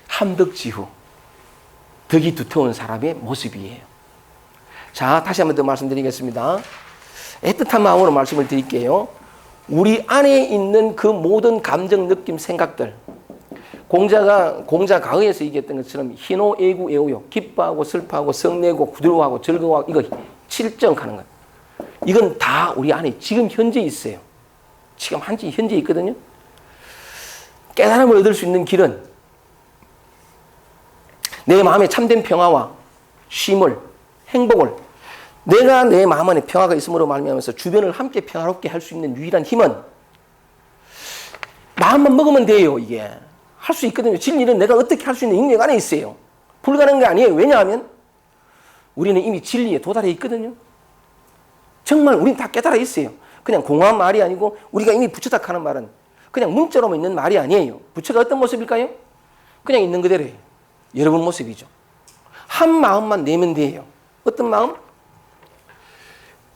함덕지후, 덕이 두터운 사람의 모습이에요. 자, 다시 한번 더 말씀드리겠습니다. 애틋한 마음으로 말씀을 드릴게요. 우리 안에 있는 그 모든 감정, 느낌, 생각들. 공자 가의에서 얘기했던 것처럼 희노, 애구, 애오요. 기뻐하고 슬퍼하고 성내고 두려워하고 즐거워하고 이거 칠정하는 거예요. 이건 다 우리 안에 지금 현재 있어요. 지금 현재 있거든요. 깨달음을 얻을 수 있는 길은 내 마음에 참된 평화와 쉼을, 행복을 내가 내 마음 안에 평화가 있음으로 말미암아서 주변을 함께 평화롭게 할 수 있는 유일한 힘은 마음만 먹으면 돼요. 이게 할 수 있거든요. 진리는 내가 어떻게 할 수 있는 능력 안에 있어요. 불가능한 게 아니에요. 왜냐하면 우리는 이미 진리에 도달해 있거든요. 정말 우리는 다 깨달아 있어요. 그냥 공허한 말이 아니고 우리가 이미 부처닥 하는 말은 그냥 문자로만 있는 말이 아니에요. 부처가 어떤 모습일까요? 그냥 있는 그대로예요. 여러분 모습이죠. 한 마음만 내면 돼요. 어떤 마음?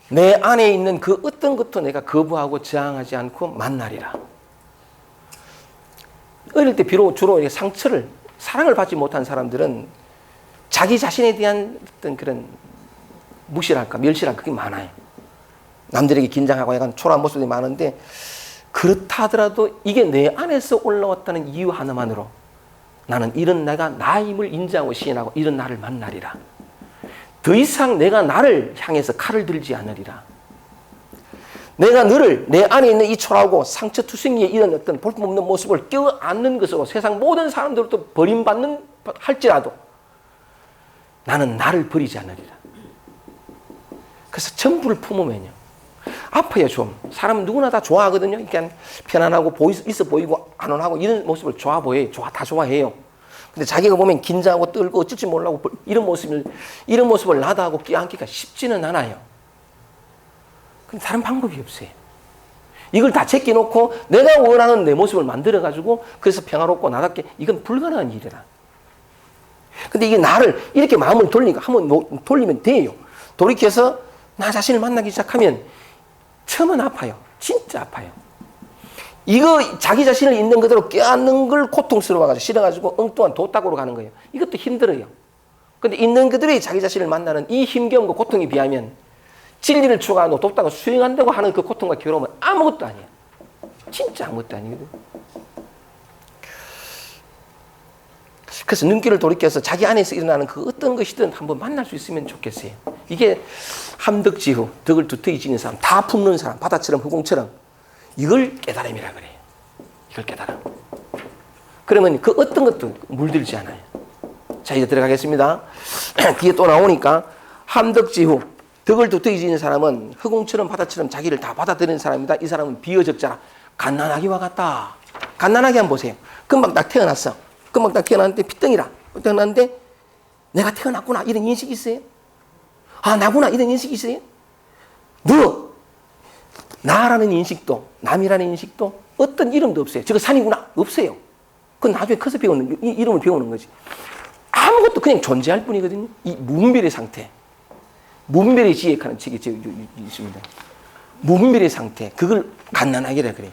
내 안에 있는 그 어떤 것도 내가 거부하고 저항하지 않고 만나리라. 어릴 때 비록 주로 상처를, 사랑을 받지 못한 사람들은 자기 자신에 대한 어떤 그런 무시랄까, 멸시랄까, 그게 많아요. 남들에게 긴장하고 약간 초라한 모습이 많은데, 그렇다 하더라도 이게 내 안에서 올라왔다는 이유 하나만으로 나는 이런 내가 나임을 인정하고 시인하고 이런 나를 만나리라. 더 이상 내가 나를 향해서 칼을 들지 않으리라. 내가 너를 내 안에 있는 이 초라하고 상처투성이의 이런 어떤 볼품없는 모습을 껴안는 것으로 세상 모든 사람들도 버림받는 할지라도 나는 나를 버리지 않으리라. 그래서 전부를 품으면요. 아파요, 좀. 사람은 누구나 다 좋아하거든요. 그러니까 편안하고 있어 보이고 안온하고 이런 모습을 좋아 보여요. 다 좋아해요. 근데 자기가 보면 긴장하고 떨고 어쩔지 모르고 이런 모습을 나다하고 껴안기가 쉽지는 않아요. 근데 다른 방법이 없어요. 이걸 다 제껴놓고 내가 원하는 내 모습을 만들어가지고 그래서 평화롭고 나답게 이건 불가능한 일이라. 근데 이게 나를 이렇게 마음을 한번 돌리면 돼요. 돌이켜서 나 자신을 만나기 시작하면 처음은 아파요. 진짜 아파요. 이거 자기 자신을 있는 그대로 껴안는 걸 고통스러워가지고 싫어가지고 엉뚱한 도딱으로 가는 거예요. 이것도 힘들어요. 근데 있는 그대로 자기 자신을 만나는 이 힘겨움과 고통에 비하면 진리를 추구하고 돕다가 수행한다고 하는 그 고통과 괴로움은 아무것도 아니에요. 진짜 아무것도 아니거든. 그래서 눈길을 돌이켜서 자기 안에서 일어나는 그 어떤 것이든 한번 만날 수 있으면 좋겠어요. 이게 함덕지후, 덕을 두터이 지닌 사람, 다 품는 사람, 바다처럼 흑공처럼 이걸 깨달음이라 그래요. 이걸 깨달음. 그러면 그 어떤 것도 물들지 않아요. 자, 이제 들어가겠습니다. 뒤에 또 나오니까 함덕지후, 덕을 두터이 지닌 사람은 흑공처럼 바다처럼 자기를 다 받아들이는 사람입니다. 이 사람은 비어적자라. 갓난아기와 같다. 갓난아기 한번 보세요. 금방 딱 태어났어. 금방 딱 태어났는데 피덩이라. 태어났는데 내가 태어났구나 이런 인식이 있어요? 아, 나구나 이런 인식이 있어요? 나라는 인식도 남이라는 인식도 어떤 이름도 없어요. 저거 산이구나 없어요. 그건 나중에 커서 배우는 이 이름을 배우는 거지. 아무것도 그냥 존재할 뿐이거든요. 이 무분별의 상태. 무분별의 지혜하는 책이 있습니다. 무분별의 상태. 그걸 갓난아기라 그래요.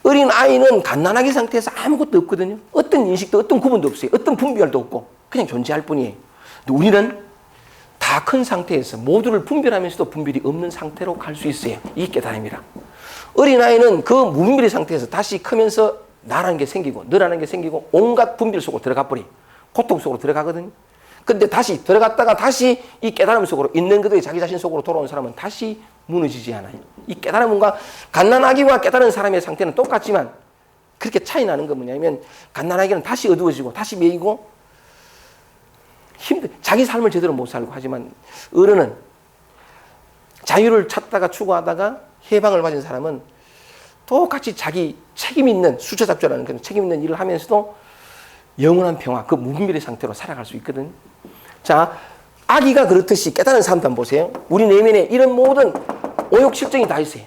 어린 아이는 갓난아기 상태에서 아무것도 없거든요. 어떤 인식도 어떤 구분도 없어요. 어떤 분별도 없고 그냥 존재할 뿐이에요. 근데 우리는 다 큰 상태에서 모두를 분별하면서도 분별이 없는 상태로 갈 수 있어요. 이게 깨달음이라. 어린아이는 그 무분별의 상태에서 다시 크면서 나라는 게 생기고 너라는 게 생기고 온갖 분별 속으로 들어가 버리. 고통 속으로 들어가거든요. 근데 다시 들어갔다가 다시 이 깨달음 속으로 있는 그대로 자기 자신 속으로 돌아온 사람은 다시 무너지지 않아요. 이 깨달음과 갓난아기와 깨달은 사람의 상태는 똑같지만 그렇게 차이 나는 건 뭐냐면 갓난아기는 다시 어두워지고 다시 매이고 자기 삶을 제대로 못 살고 하지만 어른은 자유를 찾다가 추구하다가 해방을 맞은 사람은 똑같이 자기 책임 있는 수처작조라는 그런 책임 있는 일을 하면서도 영원한 평화, 그 무분별의 상태로 살아갈 수 있거든요. 자, 아기가 그렇듯이 깨달은 사람도 한번 보세요. 우리 내면에 이런 모든 오욕실정이 다 있어요.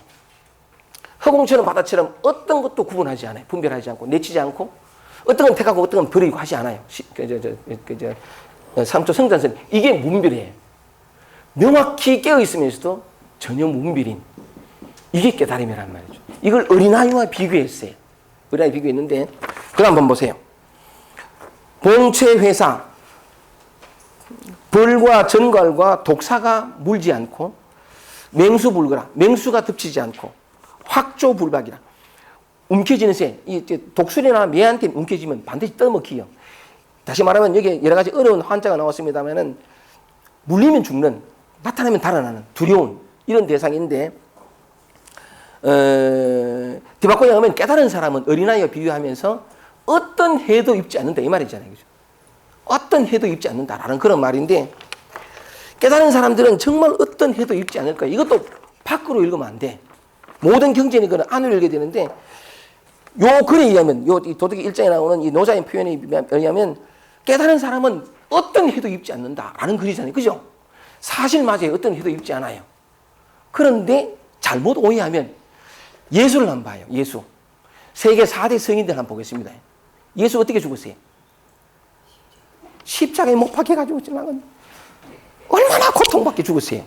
허공처럼 바다처럼 어떤 것도 구분하지 않아요. 분별하지 않고 내치지 않고 어떤 건 택하고 어떤 건 버리고 하지 않아요. 삼초 성장선 이게 무분별이에요. 명확히 깨어있으면서도 전혀 무분별인 이게 깨달음이란 말이죠. 이걸 어린아이와 비교했어요. 어린아이 비교했는데 그럼 한번 보세요. 봉체회사 벌과 전갈과 독사가 물지 않고 맹수불거라 맹수가 덮치지 않고 확조불박이라 움켜쥐는 새 독수리나 매한테 움켜쥐면 반드시 떠먹히요. 다시 말하면 여기 여러 가지 어려운 환자가 나왔습니다만은 물리면 죽는 나타나면 달아나는 두려운 이런 대상인데 디바코에 하면 깨달은 사람은 어린아이와 비교하면서 어떤 해도 입지 않는다 이 말이잖아요. 그죠? 어떤 해도 입지 않는다라는 그런 말인데 깨달은 사람들은 정말 어떤 해도 입지 않을 거야. 이것도 밖으로 읽으면 안 돼. 모든 경전이 그는 안으로 읽어야 되는데 요 글에 의하면 요 도덕의 1장에 나오는 이 노자의 표현에 의하면 깨달은 사람은 어떤 해도 입지 않는다라는 글이잖아요. 그죠? 사실 맞아요. 어떤 해도 입지 않아요. 그런데 잘못 오해하면 예수를 한번 봐요. 예수. 세계 4대 성인들 한번 보겠습니다. 예수 어떻게 죽었어요? 십자가에 못 박혀가지고 얼마나 고통받게 죽었어요.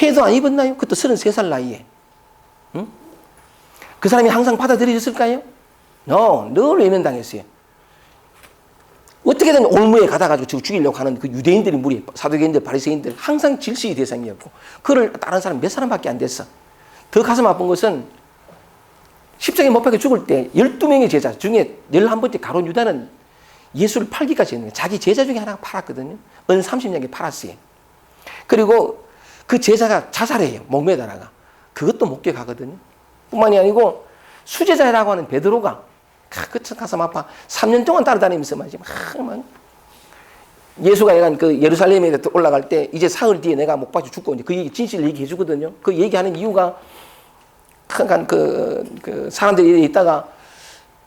해도 안 입었나요? 그것도 33살 나이에. 응? 그 사람이 항상 받아들여졌을까요? 늘 외면당했어요. 어떻게든 올무에 가다가지고 죽이려고 하는 그 유대인들의 무리, 사두개인들, 바리새인들 항상 질시의 대상이었고 그를 따른 사람 몇 사람밖에 안 됐어. 더 가슴 아픈 것은 십자가에 못 박혀 죽을 때 12명의 제자 중에 11번째 가룟 유다는 예수를 팔기까지 했는데 자기 제자 중에 하나 팔았거든요. 은 30냥에 팔았어요. 그리고 그 제자가 자살해요. 목매다라가. 그것도 목격하거든요. 뿐만이 아니고 수제자라고 하는 베드로가 그 가슴 아파 3년 동안 따라다니면서 막 예수가 약간 그 예루살렘에 올라갈 때 이제 사흘 뒤에 내가 못 박혀 죽고 그 얘기 진실을 얘기해 주거든요. 그 얘기하는 이유가 약간 그 사람들이 있다가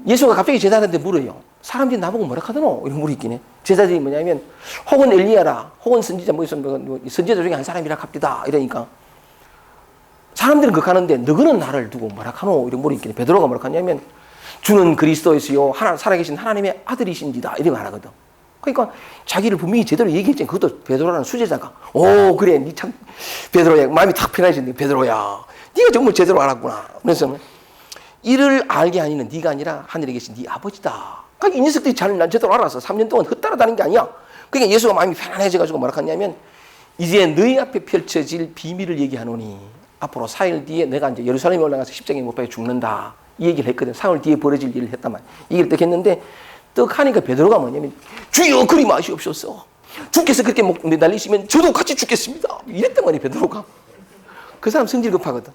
예수가 갑자기 제자들한테 물어요. 사람들이 나보고 뭐라 하더노? 이런 물이 있긴 해. 제자들이 뭐냐면 혹은 엘리야라 혹은 선지자 선지자 중에 한 사람이라 갑디다 이러니까 사람들은 그렇게 하는데 너희는 나를 두고 뭐라 하노? 이런 물이 있긴 해. 베드로가 뭐라 하냐면 주는 그리스도이시요 살아계신 하나님의 아들이신지다 이렇게 말하거든. 그러니까 자기를 분명히 제대로 얘기했잖아. 그것도 베드로라는 수제자가 오 그래 니 참 베드로야 마음이 탁 편해지는데 베드로야 네가 정말 제대로 알았구나. 그래서 이를 알게 하니는 네가 아니라 하늘에 계신 네 아버지다. 그러니까 이 녀석들이 난 제대로 알았어. 3년 동안 헛따라다닌 게 아니야. 그러니까 예수가 마음이 편안해져가지고 뭐라 하냐면 이제 너희 앞에 펼쳐질 비밀을 얘기하노니 앞으로 4일 뒤에 내가 이제 예루살렘에 올라가서 십자가에 못 박혀 죽는다. 이 얘기를 했거든. 4일 뒤에 벌어질 일을 했단 말이야. 이 얘기를 딱 했는데 떡하니까 베드로가 뭐냐면 주여 그리 마시옵소서. 주께서 그렇게 매달리시면 저도 같이 죽겠습니다. 이랬단 말이야 베드로가. 그 사람 성질 급하거든.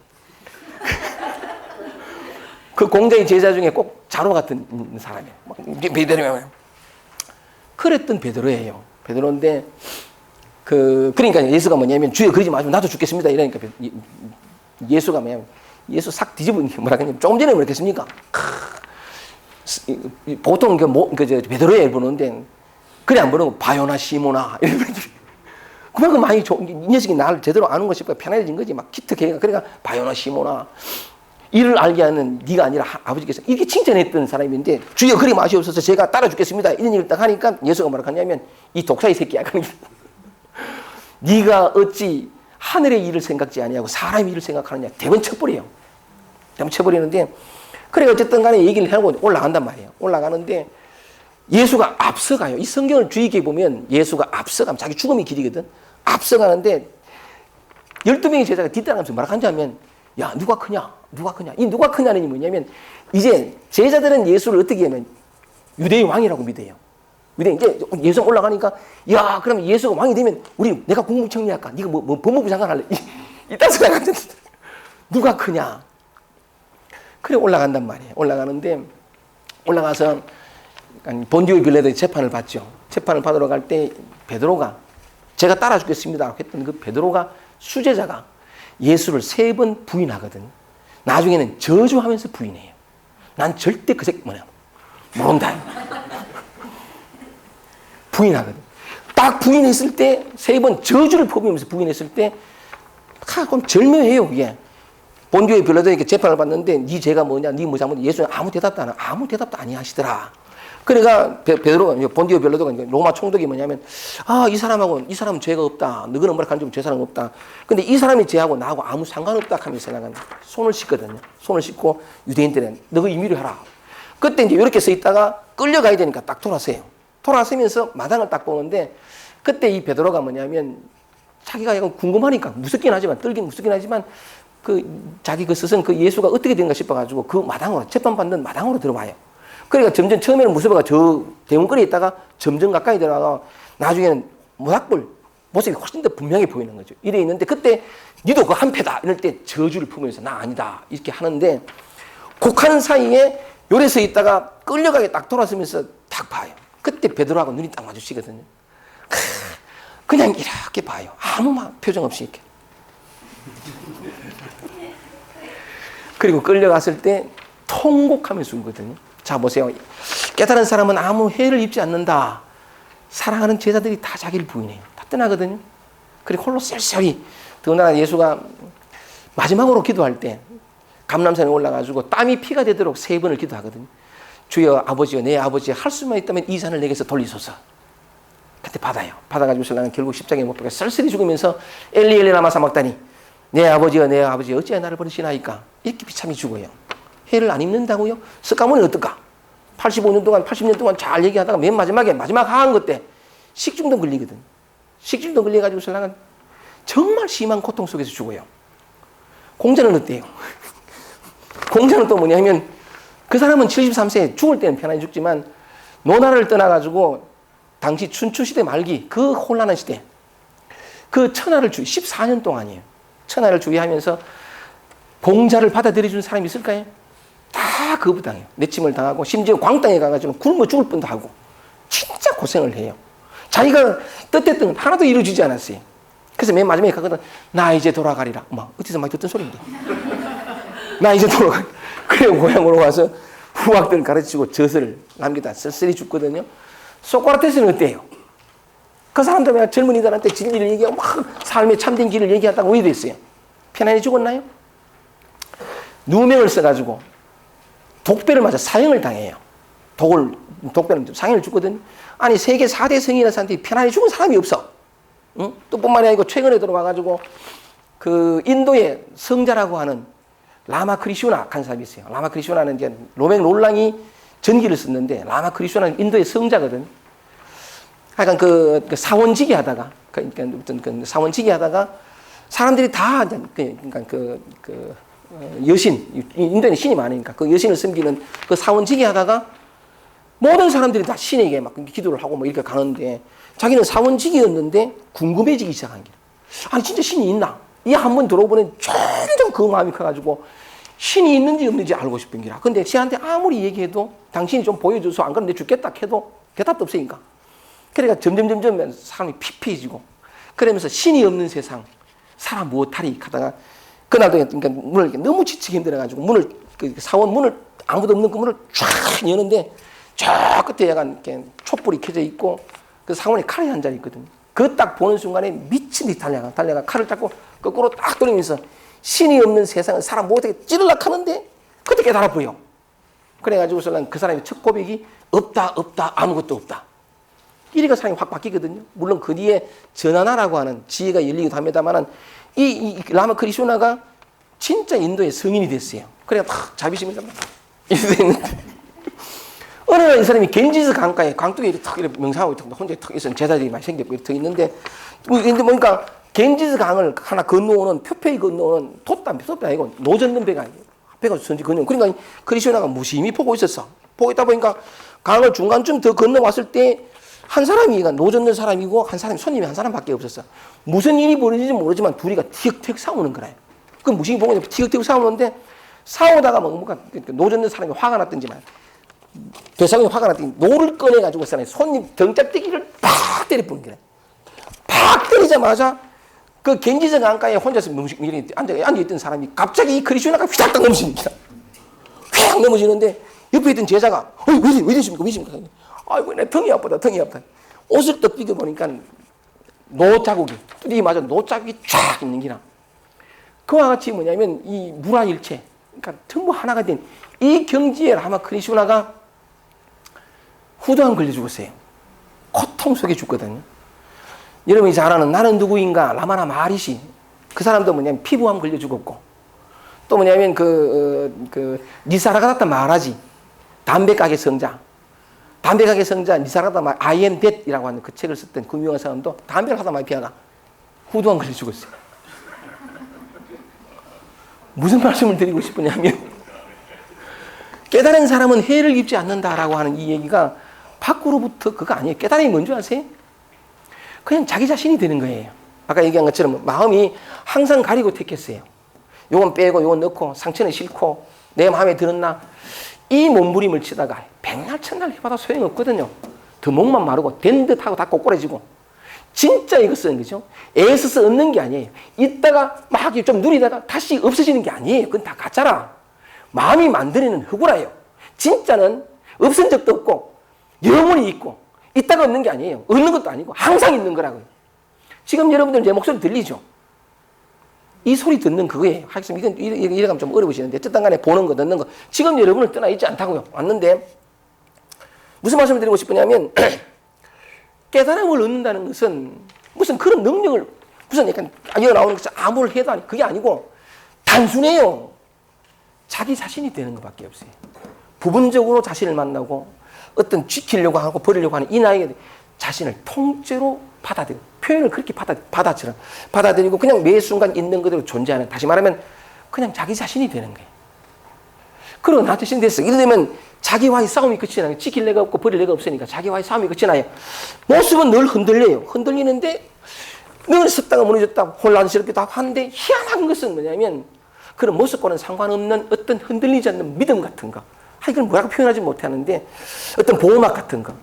그 공자의 제자 중에 꼭 자로 같은 사람이에요. 베드로예요. 그랬던 베드로예요. 베드로인데 그러니까 예수가 뭐냐면 주여 그러지 마시면 나도 죽겠습니다. 이러니까 예수가 뭐냐면 예수 싹 뒤집은 게 뭐라 그러냐면 조금 전에 뭐랬겠습니까? 보통 베드로의 보는데 그래 안 보는 거 바요나 시모나 이런 그만큼 많이 이 녀석이 나를 제대로 아는 것이 편해진 거지 막 기특해. 그러니까 바요나 시모나 이를 알게 하는 네가 아니라 아버지께서 이렇게 칭찬했던 사람인데 주여 그리 마시옵소서 제가 따라 죽겠습니다. 이런 얘기를 딱 하니까 예수가 뭐라 하냐면 이 독사의 새끼야. 네가 어찌 하늘의 일을 생각지 아니하고 사람의 일을 생각하느냐. 대번 쳐버려요. 대번 쳐버리는데 그래 어쨌든 간에 얘기를 하고 올라간단 말이에요. 올라가는데 예수가 앞서가요. 이 성경을 주의깊게 보면 예수가 앞서가면 자기 죽음이 길이거든. 앞서가는데 12명의 제자가 뒤따라가면서 뭐라 하는지 하면 야 누가 크냐. 이 누가 크냐는 뭐냐면 이제 제자들은 예수를 어떻게 하면 유대의 왕이라고 믿어요. 위대한 이제 예수가 올라가니까 야 그러면 예수가 왕이 되면 내가 국무총리할까? 네가 뭐 법무부 장관 할래? 이딴 소리 하거든. 누가 크냐? 그래 올라간단 말이에요. 올라가는데 올라가서 본디오 빌라도의 재판을 받죠. 재판을 받으러 갈 때 베드로가 제가 따라 죽겠습니다 했던 그 베드로가 수제자가 예수를 3번 부인하거든. 나중에는 저주하면서 부인해요. 난 절대 그 새끼 모른다. 부인하거든. 딱 부인했을 때 3번 저주를 퍼부으면서 부인했을 때 그럼 절묘해요 그게. 본디오 빌라도에게 재판을 받는데 네 죄가 뭐냐, 네 뭐 잘못, 예수는 아무 대답도 아니하시더라. 그러니까 베드로가 본디오 빌라도가 로마 총독이 뭐냐면 이 사람은 죄가 없다. 너희는 뭐라 하는지 죄사람 없다. 근데 이 사람이 죄하고 나하고 아무 상관없다 하면서 나간 손을 씻거든요. 손을 씻고 유대인들은 너희 임의로 하라. 그때 이제 이렇게 서 있다가 끌려가야 되니까 딱 돌아서요. 돌아서면서 마당을 딱 보는데 그때 이 베드로가 뭐냐면 자기가 약간 궁금하니까 무섭긴 하지만 떨긴 무섭긴 하지만 자기 스승 예수가 어떻게 된가 싶어가지고 그 마당으로 재판받는 마당으로 들어와요. 그러니까 점점 처음에는 무서워가 저 대문거리에 있다가 점점 가까이 들어가가 나중에는 모닥불 모습이 훨씬 더 분명히 보이는 거죠. 이래 있는데 그때 니도 그 한패다 이럴 때 저주를 품으면서 나 아니다 이렇게 하는데 곡하는 사이에 요래 서 있다가 끌려가게 딱 돌아서면서 딱 봐요. 그때 베드로하고 눈이 딱 마주치거든요. 그냥 이렇게 봐요. 아무 표정 없이 이렇게. 그리고 끌려갔을 때 통곡하면서 울거든요. 자 보세요. 깨달은 사람은 아무 해를 입지 않는다. 사랑하는 제자들이 다 자기를 부인해요. 다 떠나거든요. 그리고 홀로 쓸쓸히 더군다나 예수가 마지막으로 기도할 때 감람산에 올라가지고 땀이 피가 되도록 3번을 기도하거든요. 주여 아버지여 내 아버지 할 수만 있다면 이 잔을 내게서 돌리소서. 그때 받아요. 받아가지고 신랑은 결국 십자가에 못 박혀 쓸쓸히 죽으면서 엘리 엘리 라마 사막다니 내 아버지여 어찌하여 나를 버리시나이까 이렇게 비참히 죽어요. 해를 안 입는다고요? 석가모니는 어떨까? 85년 동안 80년 동안 잘 얘기하다가 맨 마지막에 마지막 하한 것 때 식중독 걸리거든. 식중독 걸려가지고 신랑은 정말 심한 고통 속에서 죽어요. 공자는 어때요? 공자는 또 뭐냐면 그 사람은 73세 죽을 때는 편안히 죽지만 노나라를 떠나가지고 당시 춘추시대 말기 그 혼란한 시대 그 천하를 14년 동안이에요. 천하를 주의하면서 공자를 받아들여주는 사람이 있을까요? 다 거부당해요. 내침을 당하고 심지어 광땅에 가가지고 굶어 죽을 뻔도 하고 진짜 고생을 해요. 자기가 뜻했던 건 하나도 이루어지지 않았어요. 그래서 맨 마지막에 가거든. 나 이제 돌아가리라. 어디서 많이 듣던 소리인데. 나 이제 돌아가리라. 그래 고향으로 와서 후학들을 가르치고 젖을 남기다 쓸쓸히 죽거든요. 소크라테스는 어때요? 그 사람들 젊은이들한테 진리를 얘기하고 막 삶의 참된 길을 얘기하다가 왜 됐어요? 편안히 죽었나요? 누명을 써가지고 독배를 맞아 사형을 당해요. 독배는 사형을 죽거든요. 아니 세계 4대 성인의 사람들이 편안히 죽은 사람이 없어. 응? 또 뿐만이 아니고 최근에 들어와가지고 그 인도의 성자라고 하는 라마 크리슈나 한 사람이 있어요. 라마 크리슈나는 이제 로맹 롤랑이 전기를 썼는데 라마 크리슈나는 인도의 성자거든. 약간 그 사원지기 하다가 사원지기 하다가 사람들이 다 여신 인도에는 신이 많으니까 그 여신을 섬기는 그 사원지기 하다가 모든 사람들이 다 신에게 막 기도를 하고 뭐 이렇게 가는데 자기는 사원지기였는데 궁금해지기 시작한 게 아니 진짜 신이 있나? 이 한 번 들어보면 점점 그 마음이 커가지고 신이 있는지 없는지 알고 싶은 기라. 근데 씨한테 아무리 얘기해도 당신이 좀 보여줘서 안 그러면 내 죽겠다 해도 대답도 없으니까. 그러니까 점점 사람이 피폐해지고 그러면서 신이 없는 세상 사람 무엇하리 하다가 그날도 그러니까 문을 너무 지치게 힘들어가지고 문을 사원 문을 아무도 없는 그 문을 쫙 여는데 저 끝에 약간 이렇게 촛불이 켜져 있고 그 사원에 칼이 한 자리 있거든요. 그 딱 보는 순간에 미친 듯이 달려가 칼을 잡고 거꾸로 딱 돌리면서 신이 없는 세상을 사람 못하게 찌르려 하는데 그때 깨달아 보여. 그래가지고서는 그 사람의 첫 고백이 없다 아무것도 없다. 이래가 사람이 확 바뀌거든요. 물론 그 뒤에 전하나라고 하는 지혜가 열리기도 합니다만은 이 라마 크리슈나가 진짜 인도의 성인이 됐어요. 그래가 막 자비심이 이렇게 있는데 어느 날 이 사람이 겐지스 강가에 광뚝에 이렇게 명상하고 혼자 탁 있었는 제자들이 많이 생겼고 이렇게 있는데 그러니까 겐지스 강을 하나 건너오는 표폐히 건너오는 돛담 아니고 노젓는 배가 선지 건너 그러니까 크리슈나가 무심히 보고 있었어. 보고 있다 보니까 강을 중간쯤 더 건너왔을 때 한 사람이 노젓는 사람이고 한 사람이 손님이 한 사람밖에 없었어. 무슨 일이 벌어진지 모르지만 둘이가 티격태격 싸우는 거래. 그 무식이 보고 티격태격 싸우는데 싸우다가 뭔가 노젓는 사람이 화가 났든지만 배상이 화가 났더니 노를 꺼내가지고 손님 등짝대기를 팍 때려부는 거래. 팍 때리자마자 그 겐지성 안가에 혼자서 앉아있던 사람이 갑자기 이 크리스티나가 휘닥 넘어지니까 휘닥 넘어지는데 옆에 있던 제자가 왜 이러십니까? 아이고 내 등이 아프다. 옷을 딱 비껴보니까 노자국이 뚜디 맞아 노자국이 쫙 있는 기나. 그와 같이 뭐냐면 이 무라일체 그러니까 전부 하나가 된 이 경지에 라마 크리슈나가 후두암 걸려 죽었어요. 고통 속에 죽거든요. 여러분이 잘 아는 나는 누구인가 라마나 마리시 그 사람도 뭐냐면 피부암 걸려 죽었고 또 뭐냐면 니사라가다타 마라지 담배가게 성자 니사라가다 아이엔 뎃이라고 하는 그 책을 썼던 그 유명한 사람도 담배를 하다 많이 피하다 후두암 걸려 죽었어요. 무슨 말씀을 드리고 싶으냐면 깨달은 사람은 해를 입지 않는다라고 하는 이 얘기가 밖으로부터 그거 아니에요. 깨달음이 뭔지 아세요? 그냥 자기 자신이 되는 거예요. 아까 얘기한 것처럼 마음이 항상 가리고 택했어요. 요건 빼고 요건 넣고 상처는 싫고 내 마음에 들었나 이 몸부림을 치다가 백날 천날 해봐도 소용없거든요. 더 목만 마르고 된 듯하고 다 꼬꾸라지고 진짜 이것은 그죠? 애써서 얻는 게 아니에요. 이따가 막 좀 누리다가 다시 없어지는 게 아니에요. 그건 다 가짜라. 마음이 만들어내는 허구라요. 진짜는 없은 적도 없고 영원히 있고 있다가 없는 게 아니에요. 없는 것도 아니고 항상 있는 거라고요. 지금 여러분들 제 목소리 들리죠? 이 소리 듣는 그거예요. 하여튼 이건 이래가면 좀 어려우시는데 어쨌든 간에 보는 거 듣는 거 지금 여러분을 떠나 있지 않다고요. 왔는데 무슨 말씀을 드리고 싶으냐면 깨달음을 얻는다는 것은 무슨 그런 능력을 무슨 약간 여기 나오는 것이 아무를 해도 아니 그게 아니고 단순해요. 자기 자신이 되는 것밖에 없어요. 부분적으로 자신을 만나고 어떤 지키려고 하고 버리려고 하는 이 나이에 자신을 통째로 받아들이고 표현을 그렇게 받아들이고 그냥 매 순간 있는 그대로 존재하는 다시 말하면 그냥 자기 자신이 되는 거예요. 그리고 나 자신 됐어. 이러면 자기와의 싸움이 끝이 나요. 지킬 애가 없고 버릴 애가 없으니까 자기와의 싸움이 끝이 나요. 모습은 늘 흔들려요. 흔들리는데 늘 섰다가 무너졌다가 혼란스럽기도 하고 하는데 희한한 것은 뭐냐면 그런 모습과는 상관없는 어떤 흔들리지 않는 믿음 같은 거. 이걸 뭐라고 표현하지 못하는데 어떤 보호막 같은 거.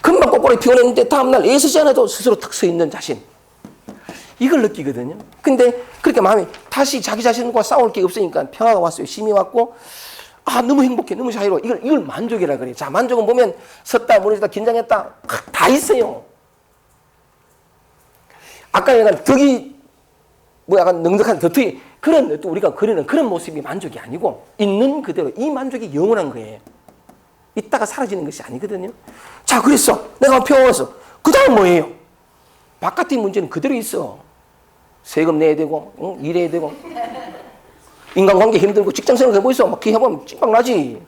금방 꼬꼬리 피워냈는데 다음날 애쓰지 않아도 스스로 탁 서 있는 자신. 이걸 느끼거든요. 근데 그렇게 마음이 다시 자기 자신과 싸울 게 없으니까 평화가 왔어요. 쉼이 왔고 너무 행복해. 너무 자유로워. 이걸 만족이라 그래요. 자, 만족은 보면 섰다 무너졌다 긴장했다 다 있어요. 아까 약간 덕이 약간 넉넉한 덕이 그런 우리가 그리는 그런 모습이 만족이 아니고 있는 그대로 이 만족이 영원한 거예요. 있다가 사라지는 것이 아니거든요. 자, 그랬어. 내가 평화했어. 그 다음 뭐예요? 바깥의 문제는 그대로 있어. 세금 내야 되고 일해야 되고 인간관계 힘들고 직장생활 해보고 있어. 막 해보면 ጭ박 나지.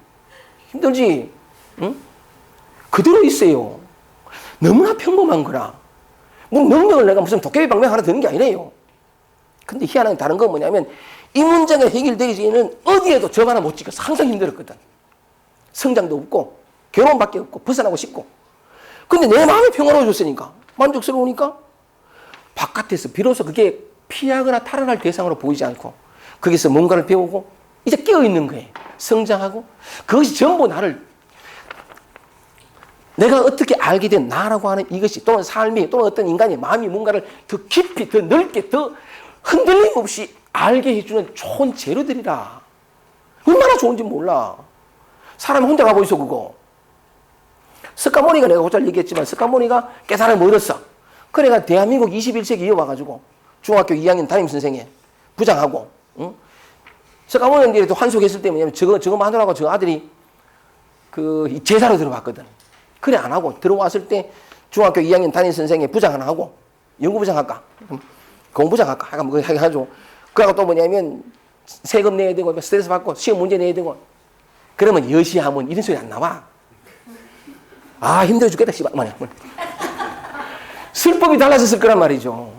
힘들지. 응? 그대로 있어요. 너무나 평범한 거라. 뭐 능력을 내가 무슨 도깨비 방면 하나 드는 게 아니래요. 근데 희한한 다른 건 뭐냐면 이 문제가 해결되기 전에는 어디에도 점 하나 못 찍어서 항상 힘들었거든. 성장도 없고 괴로움밖에 없고 벗어나고 싶고. 근데 내 마음이 평화로워졌으니까 만족스러우니까 바깥에서 비로소 그게 피하거나 탈환할 대상으로 보이지 않고 거기서 뭔가를 배우고 이제 깨어있는 거예요. 성장하고 그것이 전부 내가 어떻게 알게 된 나라고 하는 이것이 또는 삶이 또는 어떤 인간의 마음이 뭔가를 더 깊이 더 넓게 더 흔들림 없이 알게 해주는 좋은 재료들이라. 얼마나 좋은지 몰라. 사람이 혼자 가고 있어 그거. 스카모니가 내가 호잘 얘기했지만 스카모니가 깨달음을 얻었어. 그래가 대한민국 21세기에 와가지고 중학교 2학년 담임선생에 부장하고 응? 스카모니가 또 환속했을 때 뭐냐면 저거 마누라고 저 아들이 그 제사로 들어왔거든. 그래 안 하고 들어왔을 때 중학교 2학년 담임선생에 부장 하나 하고 연구부장 할까? 공부장 할까? 하여간 뭐 해가지고 그하고 또 뭐냐면 세금 내야 되고 스트레스 받고 시험 문제 내야 되고 그러면 여시하면 이런 소리 안 나와. 힘들어 죽겠다 씨발 뭐냐. 술법이 달라졌을 거란 말이죠.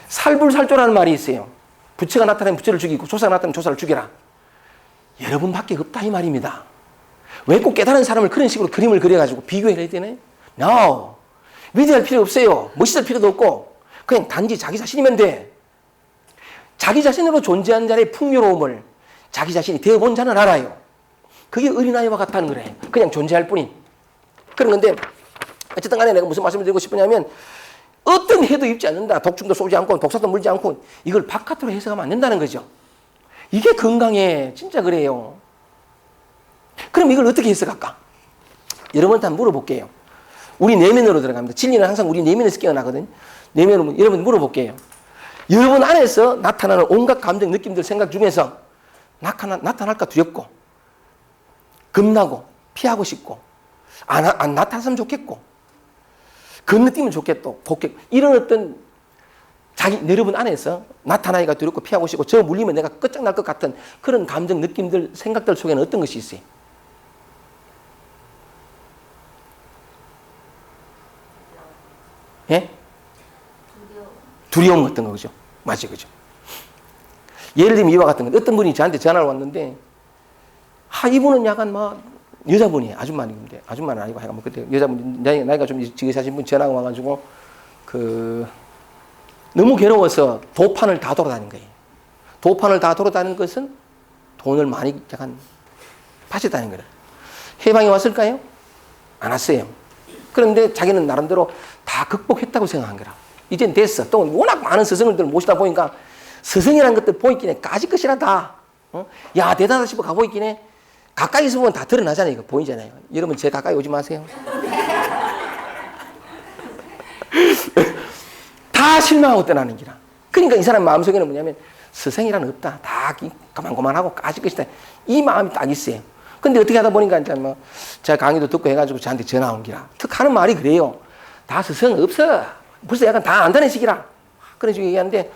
살불살조라는 말이 있어요. 부처가 나타나면 부처를 죽이고 조사가 나타나면 조사를 죽여라. 여러분밖에 없다 이 말입니다. 왜 꼭 깨달은 사람을 그런 식으로 그림을 그려가지고 비교해야 되네? No. 위대할 필요 없어요. 멋있을 필요도 없고 그냥 단지 자기 자신이면 돼. 자기 자신으로 존재하는 자의 풍요로움을 자기 자신이 되어본 자는 알아요. 그게 어린아이와 같다는 거래. 그냥 존재할 뿐인. 그런 건데 어쨌든 간에 내가 무슨 말씀을 드리고 싶으냐면 어떤 해도 입지 않는다. 독충도 쏘지 않고 독사도 물지 않고 이걸 바깥으로 해석하면 안 된다는 거죠. 이게 건강해. 진짜 그래요. 그럼 이걸 어떻게 해석할까? 여러분한테 한번 물어볼게요. 우리 내면으로 들어갑니다. 진리는 항상 우리 내면에서 깨어나거든요. 내면으로 여러분 물어볼게요. 여러분 안에서 나타나는 온갖 감정, 느낌들, 생각 중에서 나타날까 두렵고 겁나고 피하고 싶고 안 나타났으면 좋겠고 건너뛰면 좋겠고 이런 어떤 여러분 안에서 나타나기가 두렵고 피하고 싶고 저 물리면 내가 끝장날 것 같은 그런 감정, 느낌들, 생각들 속에는 어떤 것이 있어요? 예? 두려움 같은 거죠. 맞죠, 그죠? 예를 들면 이와 같은 거. 어떤 분이 저한테 전화를 왔는데, 이분은 약간 여자분이에요. 아줌마인데, 아줌마는 아니고, 하여간 그때 여자분, 나이가 좀 지으신 분 전화가 와가지고, 너무 괴로워서 도판을 다 돌아다닌 거예요. 도판을 다 돌아다니는 것은 돈을 많이 약간 바쳤다는 거예요. 해방이 왔을까요? 안 왔어요. 그런데 자기는 나름대로 다 극복했다고 생각한 거라. 이젠 됐어. 또 워낙 많은 스승들을 모시다 보니까 스승이라는 것들 보이긴 해. 까짓 것이라 다. 야, 대단하다 싶어 가보이긴 해. 가까이서 보면 다 드러나잖아요. 이거 보이잖아요. 여러분, 제 가까이 오지 마세요. 다 실망하고 떠나는 기라. 그러니까 이 사람 마음속에는 뭐냐면 스승이라는 없다. 다 가만고만하고 까짓 것이다. 이 마음이 딱 있어요. 근데 어떻게 하다 보니까 이제 제가 강의도 듣고 해가지고 저한테 전화 온 기라. 특 하는 말이 그래요. 다 스승 없어. 벌써 약간 다 안다는 식이라. 그런 식으로 얘기하는데,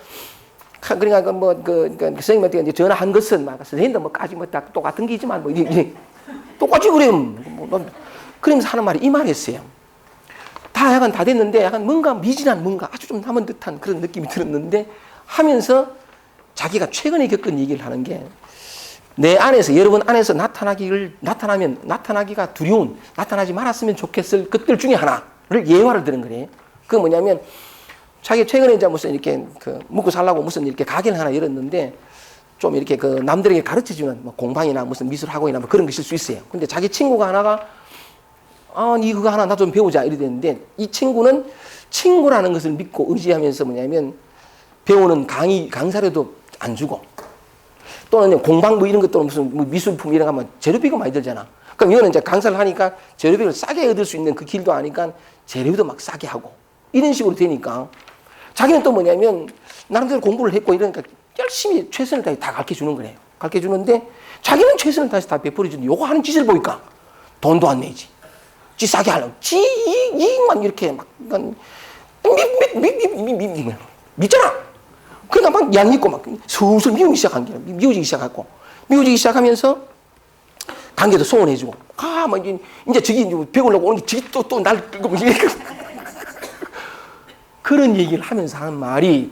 그러니까 선생님한테 이제 전화한 것은 선생님도 까지 다 똑같은 게지만 똑같이 그래요. 그러면서 하는 말이 이 말이었어요. 다 약간 다 됐는데 약간 뭔가 미진한 뭔가 아주 좀 남은 듯한 그런 느낌이 들었는데 하면서 자기가 최근에 겪은 얘기를 하는 게 내 안에서 여러분 안에서 나타나기가 두려운 나타나지 말았으면 좋겠을 것들 중에 하나를 예화를 드는 거예요. 그게 뭐냐면 자기 최근에 이제 무슨 이렇게 먹고 살라고 무슨 이렇게 가게를 하나 열었는데 좀 이렇게 남들에게 가르쳐주는 공방이나 무슨 미술학원이나 그런 것일 수 있어요. 근데 자기 친구가 하나가 니 그거 하나 나 좀 배우자 이랬는데 이 친구는 친구라는 것을 믿고 의지하면서 뭐냐면 배우는 강사료도 안 주고 또는 공방 이런 것도 무슨 미술품 이런 거 하면 재료비가 많이 들잖아. 그럼 이거는 이제 강사를 하니까 재료비를 싸게 얻을 수 있는 그 길도 아니까 재료비도 막 싸게 하고 이런 식으로 되니까 자기는 또 뭐냐면 나름대로 공부를 했고 이러니까 열심히 최선을 다해 다 가르쳐 주는 거래요. 가르쳐 주는데 자기는 최선을 다해서 다 베풀어 주는데 요거 하는 짓을 보니까 돈도 안 내지. 지 싸게 하려고. 지 이익만 이렇게 막 믿잖아. 그러니까 막 얄밉고 막 슬슬 미우기 시작한 거야. 미워지기 시작하고 미워지기 시작하면서 관계도 소원해주고 막 이제 저기 배우려고 오는 게 저기 또 날 끌고 그런 얘기를 하면서 하는 말이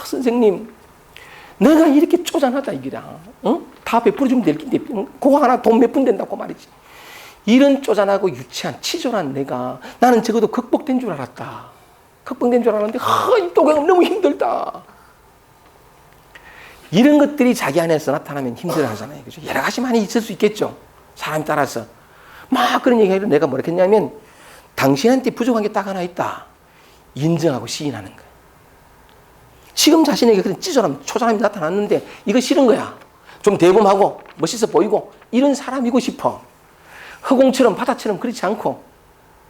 선생님 내가 이렇게 쪼잔하다 이기라. 다 베풀어주면 될 텐데 그거 하나 돈 몇 푼 된다고 말이지. 이런 쪼잔하고 유치한 치졸한 내가 나는 적어도 극복된 줄 알았다. 극복된 줄 알았는데 이 또가 너무 힘들다. 이런 것들이 자기 안에서 나타나면 힘들어하잖아요. 그죠? 여러 가지 많이 있을 수 있겠죠. 사람에 따라서. 막 그런 얘기를 내가 뭐라 했냐면 당신한테 부족한 게 딱 하나 있다. 인정하고 시인하는 거야. 지금 자신에게 그런 찌질함, 초자함이 나타났는데 이거 싫은 거야. 좀 대범하고 멋있어 보이고 이런 사람이고 싶어. 허공처럼 바다처럼 그렇지 않고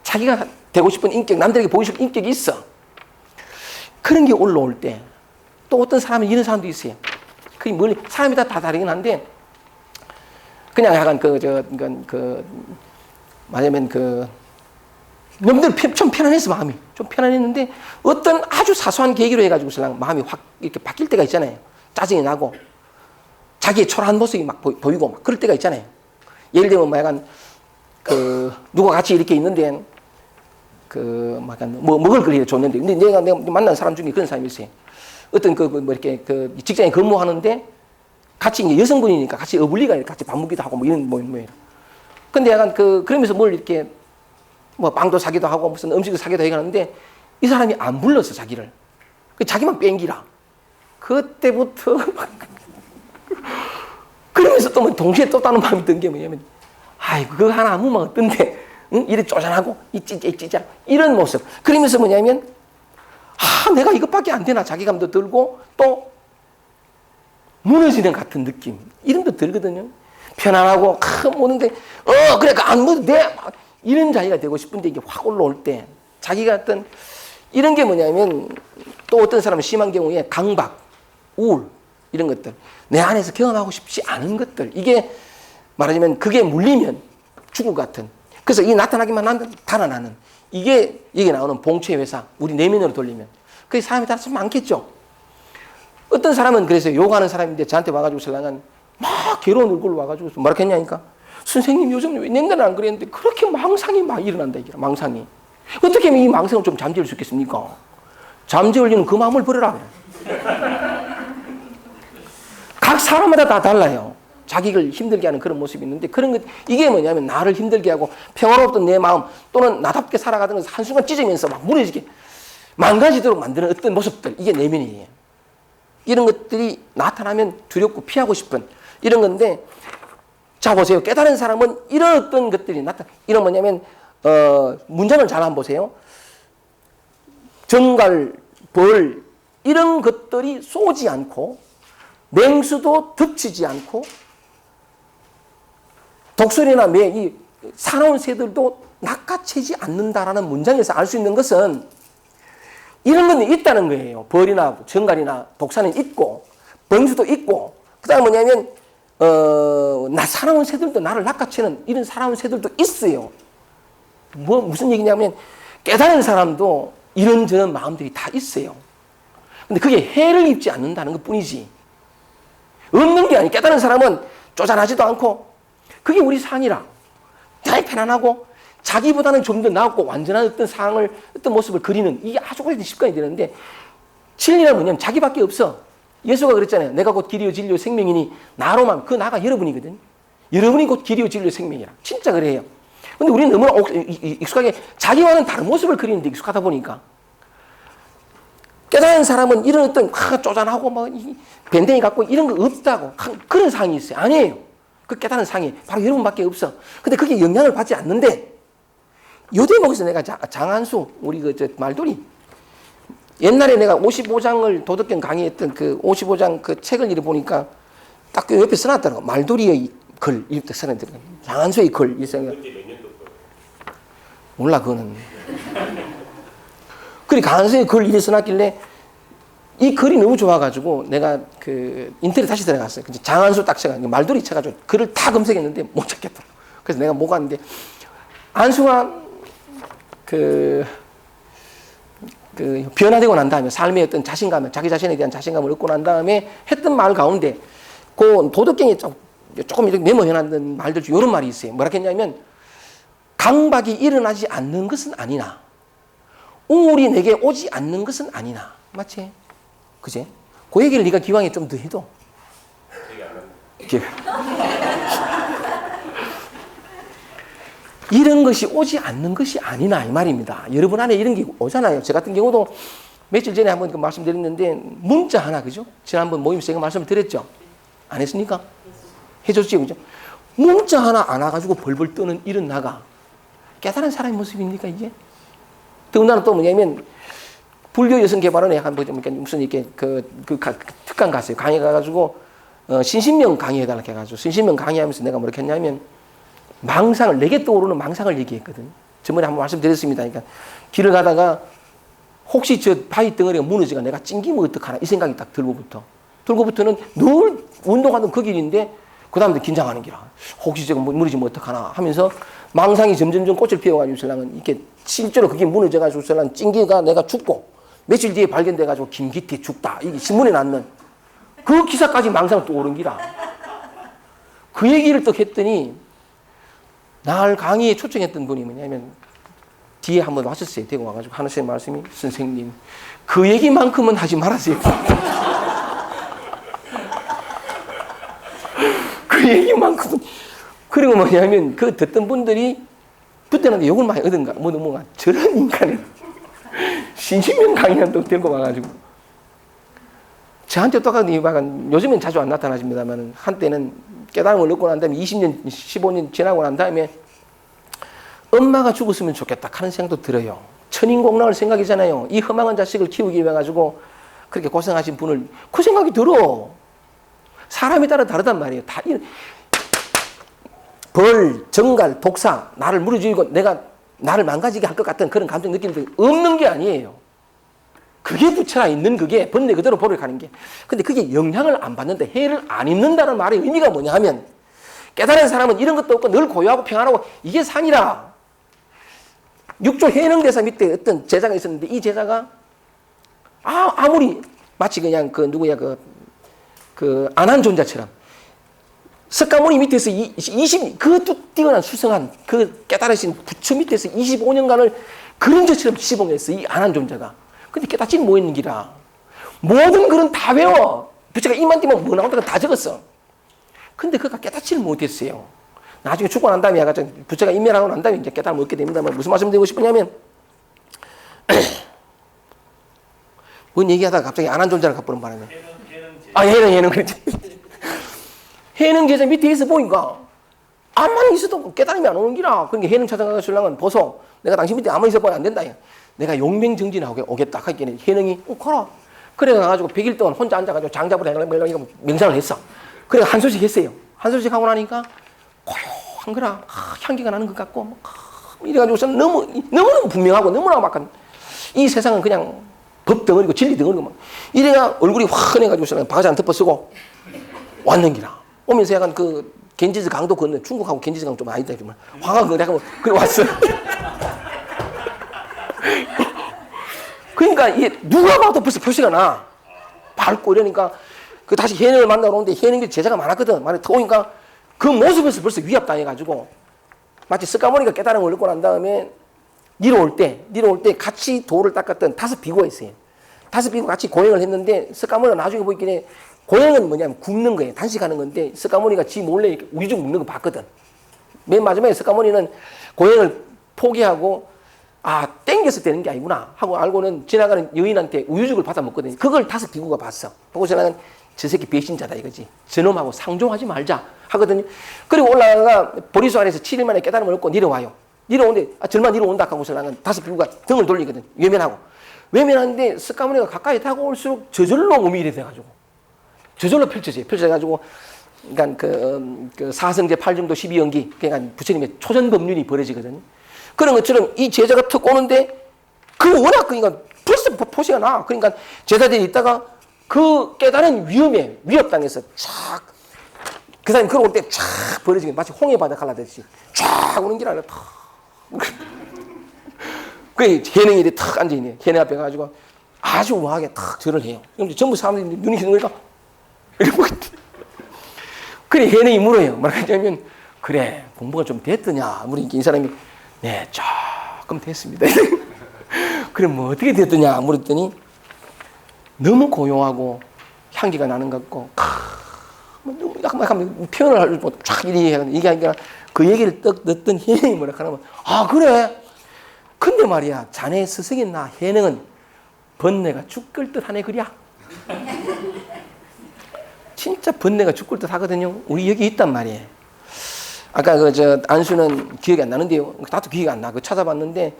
자기가 되고 싶은 인격, 남들에게 보이고 싶은 인격이 있어. 그런 게 올라올 때 또 어떤 사람은 이런 사람도 있어요. 그게 멀리 사람이 다 다르긴 한데 그냥 약간 말하면 너무들 좀 편안했어 마음이. 좀 편안했는데 어떤 아주 사소한 계기로 해가지고 마음이 확 이렇게 바뀔 때가 있잖아요. 짜증이 나고 자기의 초라한 모습이 막 보이고 막 그럴 때가 있잖아요. 예를 들면 약간 누가 같이 이렇게 있는데 먹을 걸 줬는데 근데 내가 만난 사람 중에 그런 사람이 있어요. 어떤 이렇게 직장에 근무하는데 같이 이제 여성분이니까 같이 어울리가 같이 밥 먹기도 하고 이런 모임. 근데 약간 그러면서 뭘 이렇게 뭐 빵도 사기도 하고 무슨 음식도 사기도 해가는데 이 사람이 안 불렀어 자기를. 자기만 뺑기라. 그때부터 그러면서 또 뭐 동시에 또 다른 마음이 든 게 뭐냐면 아이고 그거 하나 안 보면 어떤데 응? 이래 쪼잔하고 이 찌짜 이런 모습. 그러면서 뭐냐면 내가 이것밖에 안 되나 자기감도 들고 또 무너지는 같은 느낌 이런 거 들거든요. 편안하고 오는데 그래 안 묻어도 돼 이런 자기가 되고 싶은데 이게 확 올라올 때 자기가 어떤 이런 게 뭐냐면 또 어떤 사람은 심한 경우에 강박, 우울 이런 것들 내 안에서 경험하고 싶지 않은 것들 이게 말하자면 그게 물리면 죽을 것 같은 그래서 이 나타나기만 하면 달아나는 이게 여기 나오는 봉쇄 회사 우리 내면으로 돌리면 그 사람이 따라서 많겠죠. 어떤 사람은 그래서 욕하는 사람인데 저한테 와가지고 설랑은 막 괴로운 얼굴로 와가지고 뭐라 했냐니까 선생님 요즘 왜 옛날에는 안 그랬는데 그렇게 망상이 막 일어난다 이게 망상이 어떻게 하면 이 망상을 좀 잠재울 수 있겠습니까? 잠재우려는 그 마음을 버려라. 각 사람마다 다 달라요. 자기를 힘들게 하는 그런 모습이 있는데 그런 것 이게 뭐냐면 나를 힘들게 하고 평화롭던 내 마음 또는 나답게 살아가던 것을 한순간 찢으면서 막 무너지게 망가지도록 만드는 어떤 모습들 이게 내면이에요. 이런 것들이 나타나면 두렵고 피하고 싶은 이런 건데 자 보세요. 깨달은 사람은 이런 어떤 것들이 이런 뭐냐면 문장을 잘 한번 보세요. 정갈, 벌 이런 것들이 쏘지 않고 맹수도 덮치지 않고 독수리나 매 이 사나운 새들도 낚아채지 않는다라는 문장에서 알 수 있는 것은 이런 건 있다는 거예요. 벌이나 정갈이나 독사는 있고 맹수도 있고 그다음 뭐냐면 사나운 새들도 나를 낚아채는 이런 사나운 새들도 있어요. 무슨 얘기냐면 깨달은 사람도 이런저런 마음들이 다 있어요. 근데 그게 해를 입지 않는다는 것 뿐이지. 없는 게 아니에요. 깨달은 사람은 쪼잔하지도 않고 그게 우리 상이라. 되게 편안하고 자기보다는 좀 더 나았고 완전한 어떤 상을 어떤 모습을 그리는 이게 아주 오래된 습관이 되는데 진리는 뭐냐면 자기밖에 없어. 예수가 그랬잖아요. 내가 곧 길이요 진리요 생명이니 나로만 그 나가 여러분이거든. 여러분이 곧 길이요 진리요 생명이라. 진짜 그래요. 근데 우리는 너무나 익숙하게 자기와는 다른 모습을 그리는데 익숙하다 보니까 깨달은 사람은 이런 어떤 쪼잔하고 뭐 밴댕이 같고 이런 거 없다고 그런 상이 있어요. 아니에요. 그 깨달은 상이 바로 여러분밖에 없어. 근데 그게 영향을 받지 않는데 요 대목에서 내가 장한수 우리 말돌이 옛날에 내가 55장을 도덕경 강의했던 그 55장 그 책을 이렇게 보니까 딱 그 옆에 써놨더라고. 말돌이의 글 이렇게 써놨더라고. 장한수의 글 이 생각. 몰라 그거는. 그리 강한수의 글 이렇게 써놨길래 이 글이 너무 좋아가지고 내가 그 인터넷 다시 들어갔어요. 장한수 딱 쳐가지고 말돌이 쳐가지고 글을 다 검색했는데 못 찾겠다. 그래서 내가 못 갔는데 안수가 그 변화되고 난 다음에 삶의 어떤 자신감을 자기 자신에 대한 자신감을 얻고 난 다음에 했던 말 가운데 그 도덕경에 조금 이렇게 메모해놨던 말들 중 이런 말이 있어요. 뭐라 했냐면 강박이 일어나지 않는 것은 아니나 우울이 내게 오지 않는 것은 아니나 맞지? 그지? 그 얘기를 네가 기왕에 좀 더 해도 이런 것이 오지 않는 것이 아니나 이 말입니다. 여러분 안에 이런 게 오잖아요. 저 같은 경우도 며칠 전에 한번 말씀드렸는데 문자 하나 그죠? 지난번 모임에서 제가 말씀을 드렸죠. 안 했습니까? 해줬죠, 그죠? 문자 하나 안 와가지고 벌벌 떠는 이런 나가 깨달은 사람의 모습입니까 이게? 더군다나 또 뭐냐면 불교 여성 개발원에 한 무슨 이렇게 특강 갔어요. 강의 가가지고 신신명 강의해달라 해가지고 신신명 강의하면서 내가 뭐렇게 했냐면 망상을 내게 떠오르는 망상을 얘기했거든. 저번에 한번 말씀드렸습니다. 그러니까 길을 가다가 혹시 저 바위 덩어리가 무너지가 내가 찡기면 어떡하나 이 생각이 딱 들고부터는 늘 운동하던 그 길인데 그 다음부터 긴장하는 기라. 혹시 저거 무너지면 어떡하나 하면서 망상이 점점점 꽃을 피워가지고 설랑은 이렇게 실제로 그게 무너져가지고 설랑 찡기가 내가 죽고 며칠 뒤에 발견돼가지고 김기태 죽다 이게 신문에 났는 그 기사까지 망상 또 오른 기라. 그 얘기를 또 했더니 날 강의에 초청했던 분이 뭐냐면 뒤에 한번 왔었어요. 대고 와가지고 하나님 말씀이 선생님 그 얘기만큼은 하지 말았어요. 그 얘기만큼은 그리고 뭐냐면 그 듣던 분들이 그때는 욕을 많이 얻은가, 뭐가 저런 인간을 신신명 강의는 또 데리고 와가지고 저한테 똑같은 이유가 요즘엔 자주 안 나타나십니다만 한때는 깨달음을 얻고 난 다음에 20년, 15년 지나고 난 다음에 엄마가 죽었으면 좋겠다 하는 생각도 들어요. 천인공락을 생각이잖아요. 이 험악한 자식을 키우기 위해 가지고 그렇게 고생하신 분을 그 생각이 들어. 사람에 따라 다르단 말이에요. 다 벌, 정갈, 독사, 나를 무너뜨리고 내가 나를 망가지게 할 것 같은 그런 감정 느끼는 게 없는 게 아니에요. 그게 부처라 있는 그게 번뇌 그대로 보러 가는 게. 근데 그게 영향을 안 받는데 해를 안 입는다는 말의 의미가 뭐냐 하면 깨달은 사람은 이런 것도 없고 늘 고요하고 평안하고 이게 산이라. 육조 해능대사 밑에 어떤 제자가 있었는데 이 제자가 아무리 마치 그냥 그 안한존자처럼 석가모니 밑에서 그 뛰어난 수성한 그 깨달으신 부처 밑에서 25년간을 그런 것처럼 지봉했어 이 안한존자가. 근데 깨닫지는 뭐 있는 기라. 모든 글은 다 외워. 부처가 입만 띄면 뭐 나온다고 다 적었어. 근데 그가 깨닫지를 못했어요. 나중에 죽고 난 다음에 부처가 인멸하고 난 다음에 이제 깨달음을 얻게 됩니다. 무슨 말씀 드리고 싶으냐면 뭔 얘기하다가 갑자기 안한존자를 갖고는 바람에 해능 그렇지. 해능 제자 밑에 있어 보니까 암만 있어도 깨달음이 안 오는 기라. 그러니까 해능 찾아가서 신랑은 보소. 내가 당신 밑에 아무 있어 보면 안 된다. 내가 용맹정진하고 오겠다 하기에는 해능이 가라. 그래 가지고 100일 동안 혼자 앉아가지고 장잡으로 해가지고 명상을 했어. 그래 한 소식 했어요. 한 소식 하고 나니까 고요한 거라. 향기가 나는 것 같고 이래가지고서 너무너무 분명하고 너무나 막한 이 세상은 그냥 법 덩어리고 진리 덩어리고 이래가 얼굴이 환해가지고서 바가지 덮어 쓰고 왔는 기라. 오면서 약간 그 겐지스 강도 건너 중국하고 겐지스 강 좀 아니다 정말 황하고 내가 뭐 그래 왔어. 그러니까 이게 누가 봐도 벌써 표시가 나. 밝고 이러니까 그 다시 해능을 만나러 오는데 해능이 제자가 많았거든. 만에 오니까 그 모습에서 벌써 위압당해가지고 마치 석가모니가 깨달음을 얻고 난 다음에 니로 올 때 같이 도를 닦았던 5 비구가 있어요. 5 비구 같이 고행을 했는데 석가모니가 나중에 보이길래 고행은 뭐냐면 굽는 거예요. 단식하는 건데 석가모니가 지 몰래 이렇게 우유죽 먹는 거 봤거든. 맨 마지막에 석가모니는 고행을 포기하고 땡겨서 되는 게 아니구나 하고 알고는 지나가는 여인한테 우유죽을 받아 먹거든요. 그걸 5 비구가 봤어. 보고서 나는 저 새끼 배신자다 이거지. 저놈하고 상종하지 말자 하거든요. 그리고 올라가가 보리수 안에서 7일 만에 깨달음을 얻고 내려와요. 내려오는데 절만 내려온다 하고서 나는 5 비구가 등을 돌리거든. 외면하는데 석가모니가 가까이 다가올수록 저절로 몸이 이래 돼가지고 저절로 펼쳐져가지고 그러니까 그 사성제 8정도 12연기 그러니까 부처님의 초전법륜이 벌어지거든요. 그런 것처럼 이 제자가 턱 오는데 그 워낙 그러니까 벌써 포시가 나. 그러니까 제자들이 있다가 그 깨달은 위협당해서 쫙 그 사람이 걸어올 때 쫙 벌어지게 마치 홍해 바다 갈라듯이 쫙 오는 길 아니라 탁. 그 해능이 탁 앉아있네. 해능 앞에 가지고 아주 우아하게 탁 절을 해요. 그럼 전부 사람들이 눈이 휘는 거니까 이러고 그래 해능이 물어요. 말하자면 그래 공부가 좀 됐더냐. 우리 이 사람이 네 조금 됐습니다. 그럼 뭐 어떻게 됐더냐 물었더니 너무 고요하고 향기가 나는 것 같고 너무 약간 표현을 할 때 쫙 얘기하니까 그 얘기를 떡 듣던 해능이 뭐라 하냐면 그래 근데 말이야 자네 스승인 해능은 번뇌가 죽을 듯 하네 그랴. 진짜 번뇌가 죽을 듯 하거든요. 우리 여기 있단 말이에요. 아까 안수는 기억이 안 나는데요. 나도 기억이 안 나. 찾아봤는데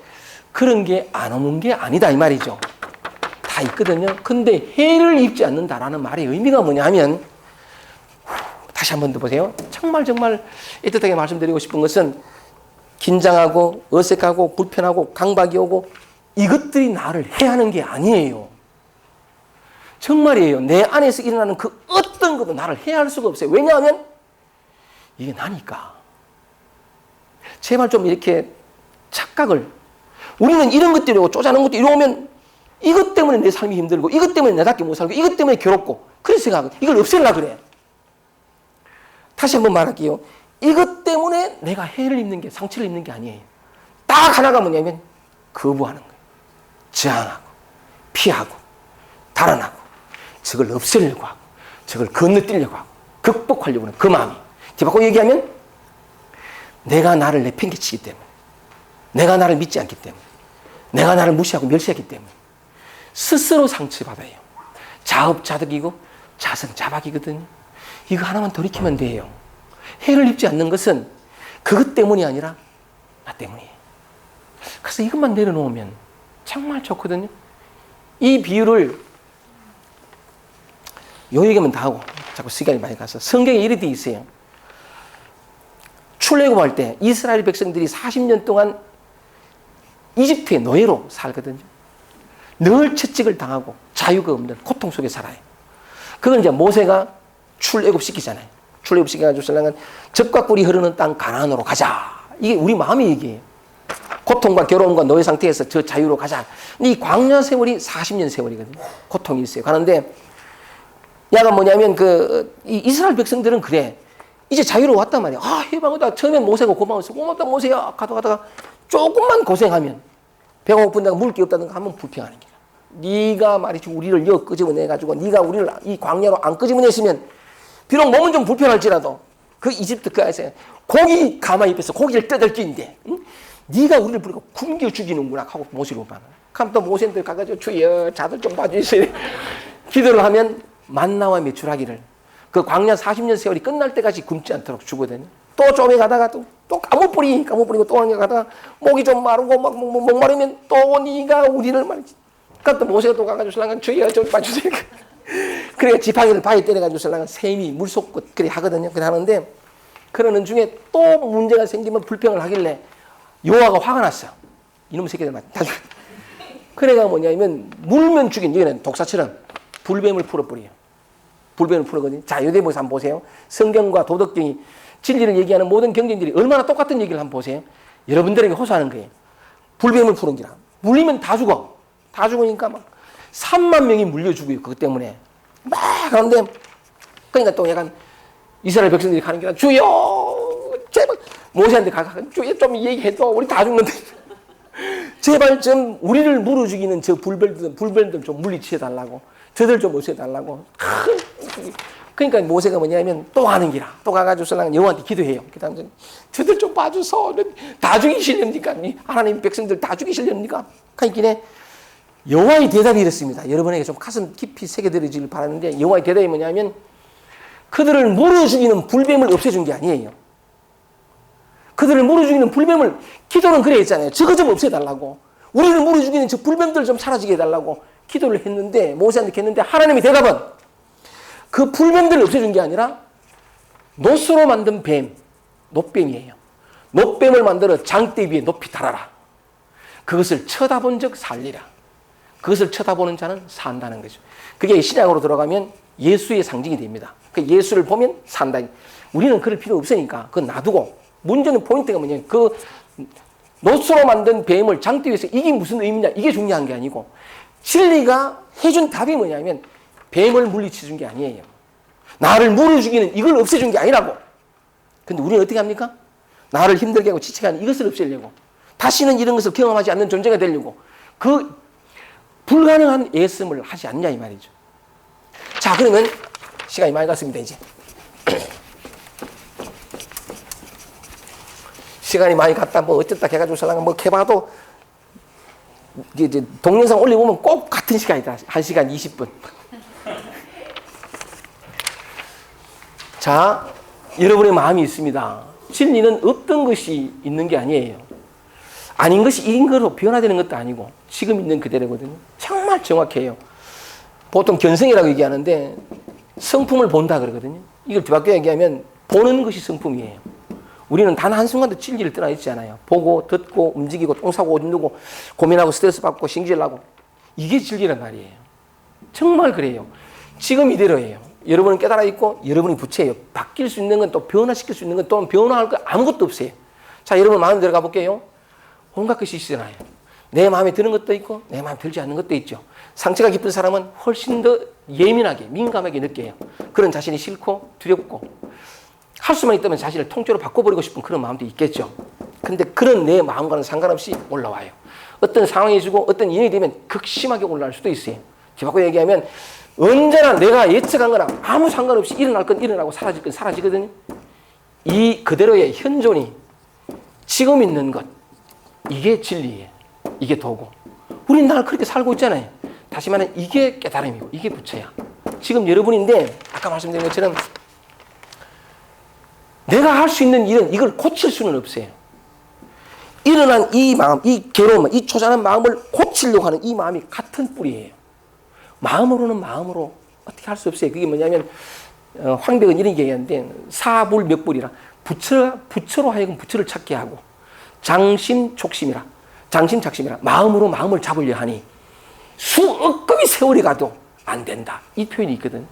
그런 게 안 오는 게 아니다 이 말이죠. 다 있거든요. 근데 해를 입지 않는다라는 말의 의미가 뭐냐 하면 다시 한 번 더 보세요. 정말 애틋하게 말씀드리고 싶은 것은 긴장하고 어색하고 불편하고 강박이 오고 이것들이 나를 해하는 게 아니에요. 정말이에요. 내 안에서 일어나는 그 어떤 것도 나를 해할 수가 없어요. 왜냐하면 이게 나니까. 제발 좀 이렇게 착각을 우리는 이런 것들이 오고 쪼잔한 것도 이러면 이것 때문에 내 삶이 힘들고 이것 때문에 내답게 못 살고 이것 때문에 괴롭고 그래서 생각하고 이걸 없애려고 그래. 다시 한번 말할게요. 이것 때문에 내가 해를 입는 게 상처를 입는 게 아니에요. 딱 하나가 뭐냐면 거부하는 거예요. 저항하고 피하고 달아나고 저걸 없애려고 하고 저걸 건너뛰려고 하고 극복하려고 하는 그 마음이 뒤바꿔 얘기하면 내가 나를 내팽개치기 때문에 내가 나를 믿지 않기 때문에, 내가 나를 무시하고 멸시했기 때문에 스스로 상처받아요. 자업자득이고 자성자박이거든요. 이거 하나만 돌이키면 돼요. 해를 입지 않는 것은 그것 때문이 아니라 나 때문이에요. 그래서 이것만 내려놓으면 정말 좋거든요. 이 비유를 요 얘기만 다 하고 자꾸 시간이 많이 가서 성경에 이렇게 돼 있어요. 출애굽할 때 이스라엘 백성들이 40년 동안 이집트의 노예로 살거든요. 늘 채찍을 당하고 자유가 없는 고통 속에 살아요. 그건 이제 모세가 출애굽 시키잖아요. 출애굽 시켜가지고 신랑은 젖과 꿀이 흐르는 땅 가나안으로 가자. 이게 우리 마음의 얘기예요. 고통과 괴로움과 노예 상태에서 저 자유로 가자. 이 광야 세월이 40년 세월이거든요. 고통이 있어요. 가는데 야가 뭐냐면 이 이스라엘 백성들은 그래. 이제 자유로 왔단 말이야. 아, 해방하다. 처음엔 모세가 고마웠어. 고맙다 모세야. 가다가 조금만 고생하면 배가 고픈다가 먹을 게 없다든가 하면 불평하는 거야. 네가 말이지 우리를 여 끄집어내가지고 네가 우리를 이 광야로 안 끄집어냈으면 비록 몸은 좀 불편할지라도 그 이집트 그 안에서 고기 가마에 입혀서 고기를 뜯을 끼인데 응? 네가 우리를 부르고 굶겨 죽이는구나 하고 모세를 오면 그럼 또 모세들 가가지고 주여 자들 좀 봐주세요. 기도를 하면 만나와 메추라기를 그 광야 40년 세월이 끝날 때까지 굶지 않도록 주거든요. 또 좀에 가다가 또 까무뿌리고 또 가다가 목이 좀 마르고 막 목마르면 또 네가 우리를 말이지. 그럼 또 모세가 또 가가지고 신랑은 주여 좀 봐주세요. 그러니까 지팡이를 바위 때려가지고 신랑은 샘이 물속껏 그래 하거든요. 그래 하는데 그러는 중에 또 문제가 생기면 불평을 하길래 여호와가 화가 났어. 이놈 새끼들 다 죽여. 그래가 뭐냐면 물면 죽인 얘는 독사처럼 불뱀을 풀어버려요. 불뱀을 풀어거든요. 자, 요대보에서 한번 보세요. 성경과 도덕경이 진리를 얘기하는 모든 경쟁들이 얼마나 똑같은 얘기를 한번 보세요. 여러분들에게 호소하는 거예요. 불뱀을 푸는 기라. 물리면 다 죽어. 다 죽으니까 막 3만 명이 물려 죽어요. 그것 때문에. 막 하는데 그러니까 또 약간 이스라엘 백성들이 가는 게 주여 제발 모세한테 가가 주여 좀 얘기해도 우리 다 죽는데 제발 좀 우리를 물어 죽이는 저 불뱀들 좀 물리치해달라고 저들 좀 없애달라고. 그러니까 모세가 뭐냐면 또 하는 기라. 또 가가지고 신랑은 여호와한테 기도해요. 그 다음에 저들 좀 봐줘서 다 죽이시렵니까? 하나님 백성들 다 죽이시렵니까? 그러니까 여호와의 대답이 이렇습니다. 여러분에게 좀 가슴 깊이 새겨들어지길 바라는데 여호와의 대답이 뭐냐면 그들을 물어 죽이는 불뱀을 없애준 게 아니에요. 그들을 물어 죽이는 불뱀을 기도는 그래 했잖아요. 저거 좀 없애달라고. 우리를 물어 죽이는 저 불뱀들 좀 사라지게 해달라고 기도를 했는데 모세한테 했는데 하나님의 대답은 그 불뱀들을 없애준 게 아니라 노스로 만든 뱀, 놋뱀이에요. 놋뱀을 만들어 장대 위에 높이 달아라. 그것을 쳐다본 적 살리라. 그것을 쳐다보는 자는 산다는 거죠. 그게 신약으로 들어가면 예수의 상징이 됩니다. 그 예수를 보면 산다. 우리는 그럴 필요 없으니까 그건 놔두고 문제는 포인트가 뭐냐면 그 노스로 만든 뱀을 장대 위에서 이게 무슨 의미냐 이게 중요한 게 아니고 진리가 해준 답이 뭐냐면 뱀을 물리쳐준 게 아니에요. 나를 물어 죽이는 이걸 없애준 게 아니라고. 근데 우리는 어떻게 합니까? 나를 힘들게 하고 지치게 하는 이것을 없애려고. 다시는 이런 것을 경험하지 않는 존재가 되려고. 그 불가능한 애씀을 하지 않냐 이 말이죠. 자, 그러면 시간이 많이 갔습니다 이제. 시간이 많이 갔다 뭐 어쨌다 해가지고 설랑 뭐 해봐도 이제 동영상 올려보면 꼭 같은 시간이다. 1시간 20분. 자, 여러분의 마음이 있습니다. 진리는 어떤 것이 있는 게 아니에요. 아닌 것이 인 거로 변화되는 것도 아니고 지금 있는 그대로거든요. 정말 정확해요. 보통 견성이라고 얘기하는데 성품을 본다 그러거든요. 이걸 뒤바꿔 얘기하면 보는 것이 성품이에요. 우리는 단 한순간도 진리를 떠나 있지 않아요. 보고 듣고 움직이고 똥 싸고 오줌 누고 고민하고 스트레스 받고 신기하고 이게 진리란 말이에요. 정말 그래요. 지금 이대로예요. 여러분은 깨달아 있고 여러분이 부채예요. 바뀔 수 있는 건 또 변화시킬 수 있는 건 또 변화할 거 아무것도 없어요. 자, 여러분 마음에 들어가 볼게요. 온갖 것이 있잖아요. 내 마음에 드는 것도 있고 내 마음에 들지 않는 것도 있죠. 상처가 깊은 사람은 훨씬 더 예민하게 민감하게 느껴요. 그런 자신이 싫고 두렵고 할 수만 있다면 자신을 통째로 바꿔버리고 싶은 그런 마음도 있겠죠. 근데 그런 내 마음과는 상관없이 올라와요. 어떤 상황이 주고 어떤 인연이 되면 극심하게 올라갈 수도 있어요. 뒤바꿔 얘기하면 언제나 내가 예측한 거랑 아무 상관없이 일어날 건 일어나고 사라질 건 사라지거든요. 이 그대로의 현존이 지금 있는 것 이게 진리예요. 이게 도고. 우린 날 그렇게 살고 있잖아요. 다시 말하면 이게 깨달음이고 이게 부처야. 지금 여러분인데 아까 말씀드린 것처럼 내가 할 수 있는 일은 이걸 고칠 수는 없어요. 일어난 이 마음, 이 괴로움, 이 초자한 마음을 고치려고 하는 이 마음이 같은 뿌리예요. 마음으로는 마음으로 어떻게 할 수 없어요. 그게 뭐냐면 황백은 이런 얘기하는데 사불몇불이라 부처로 하여금 부처를 찾게 하고 장심촉심이라 장심착심이라 마음으로 마음을 잡으려 하니 수억 급의 세월이 가도 안 된다. 이 표현이 있거든.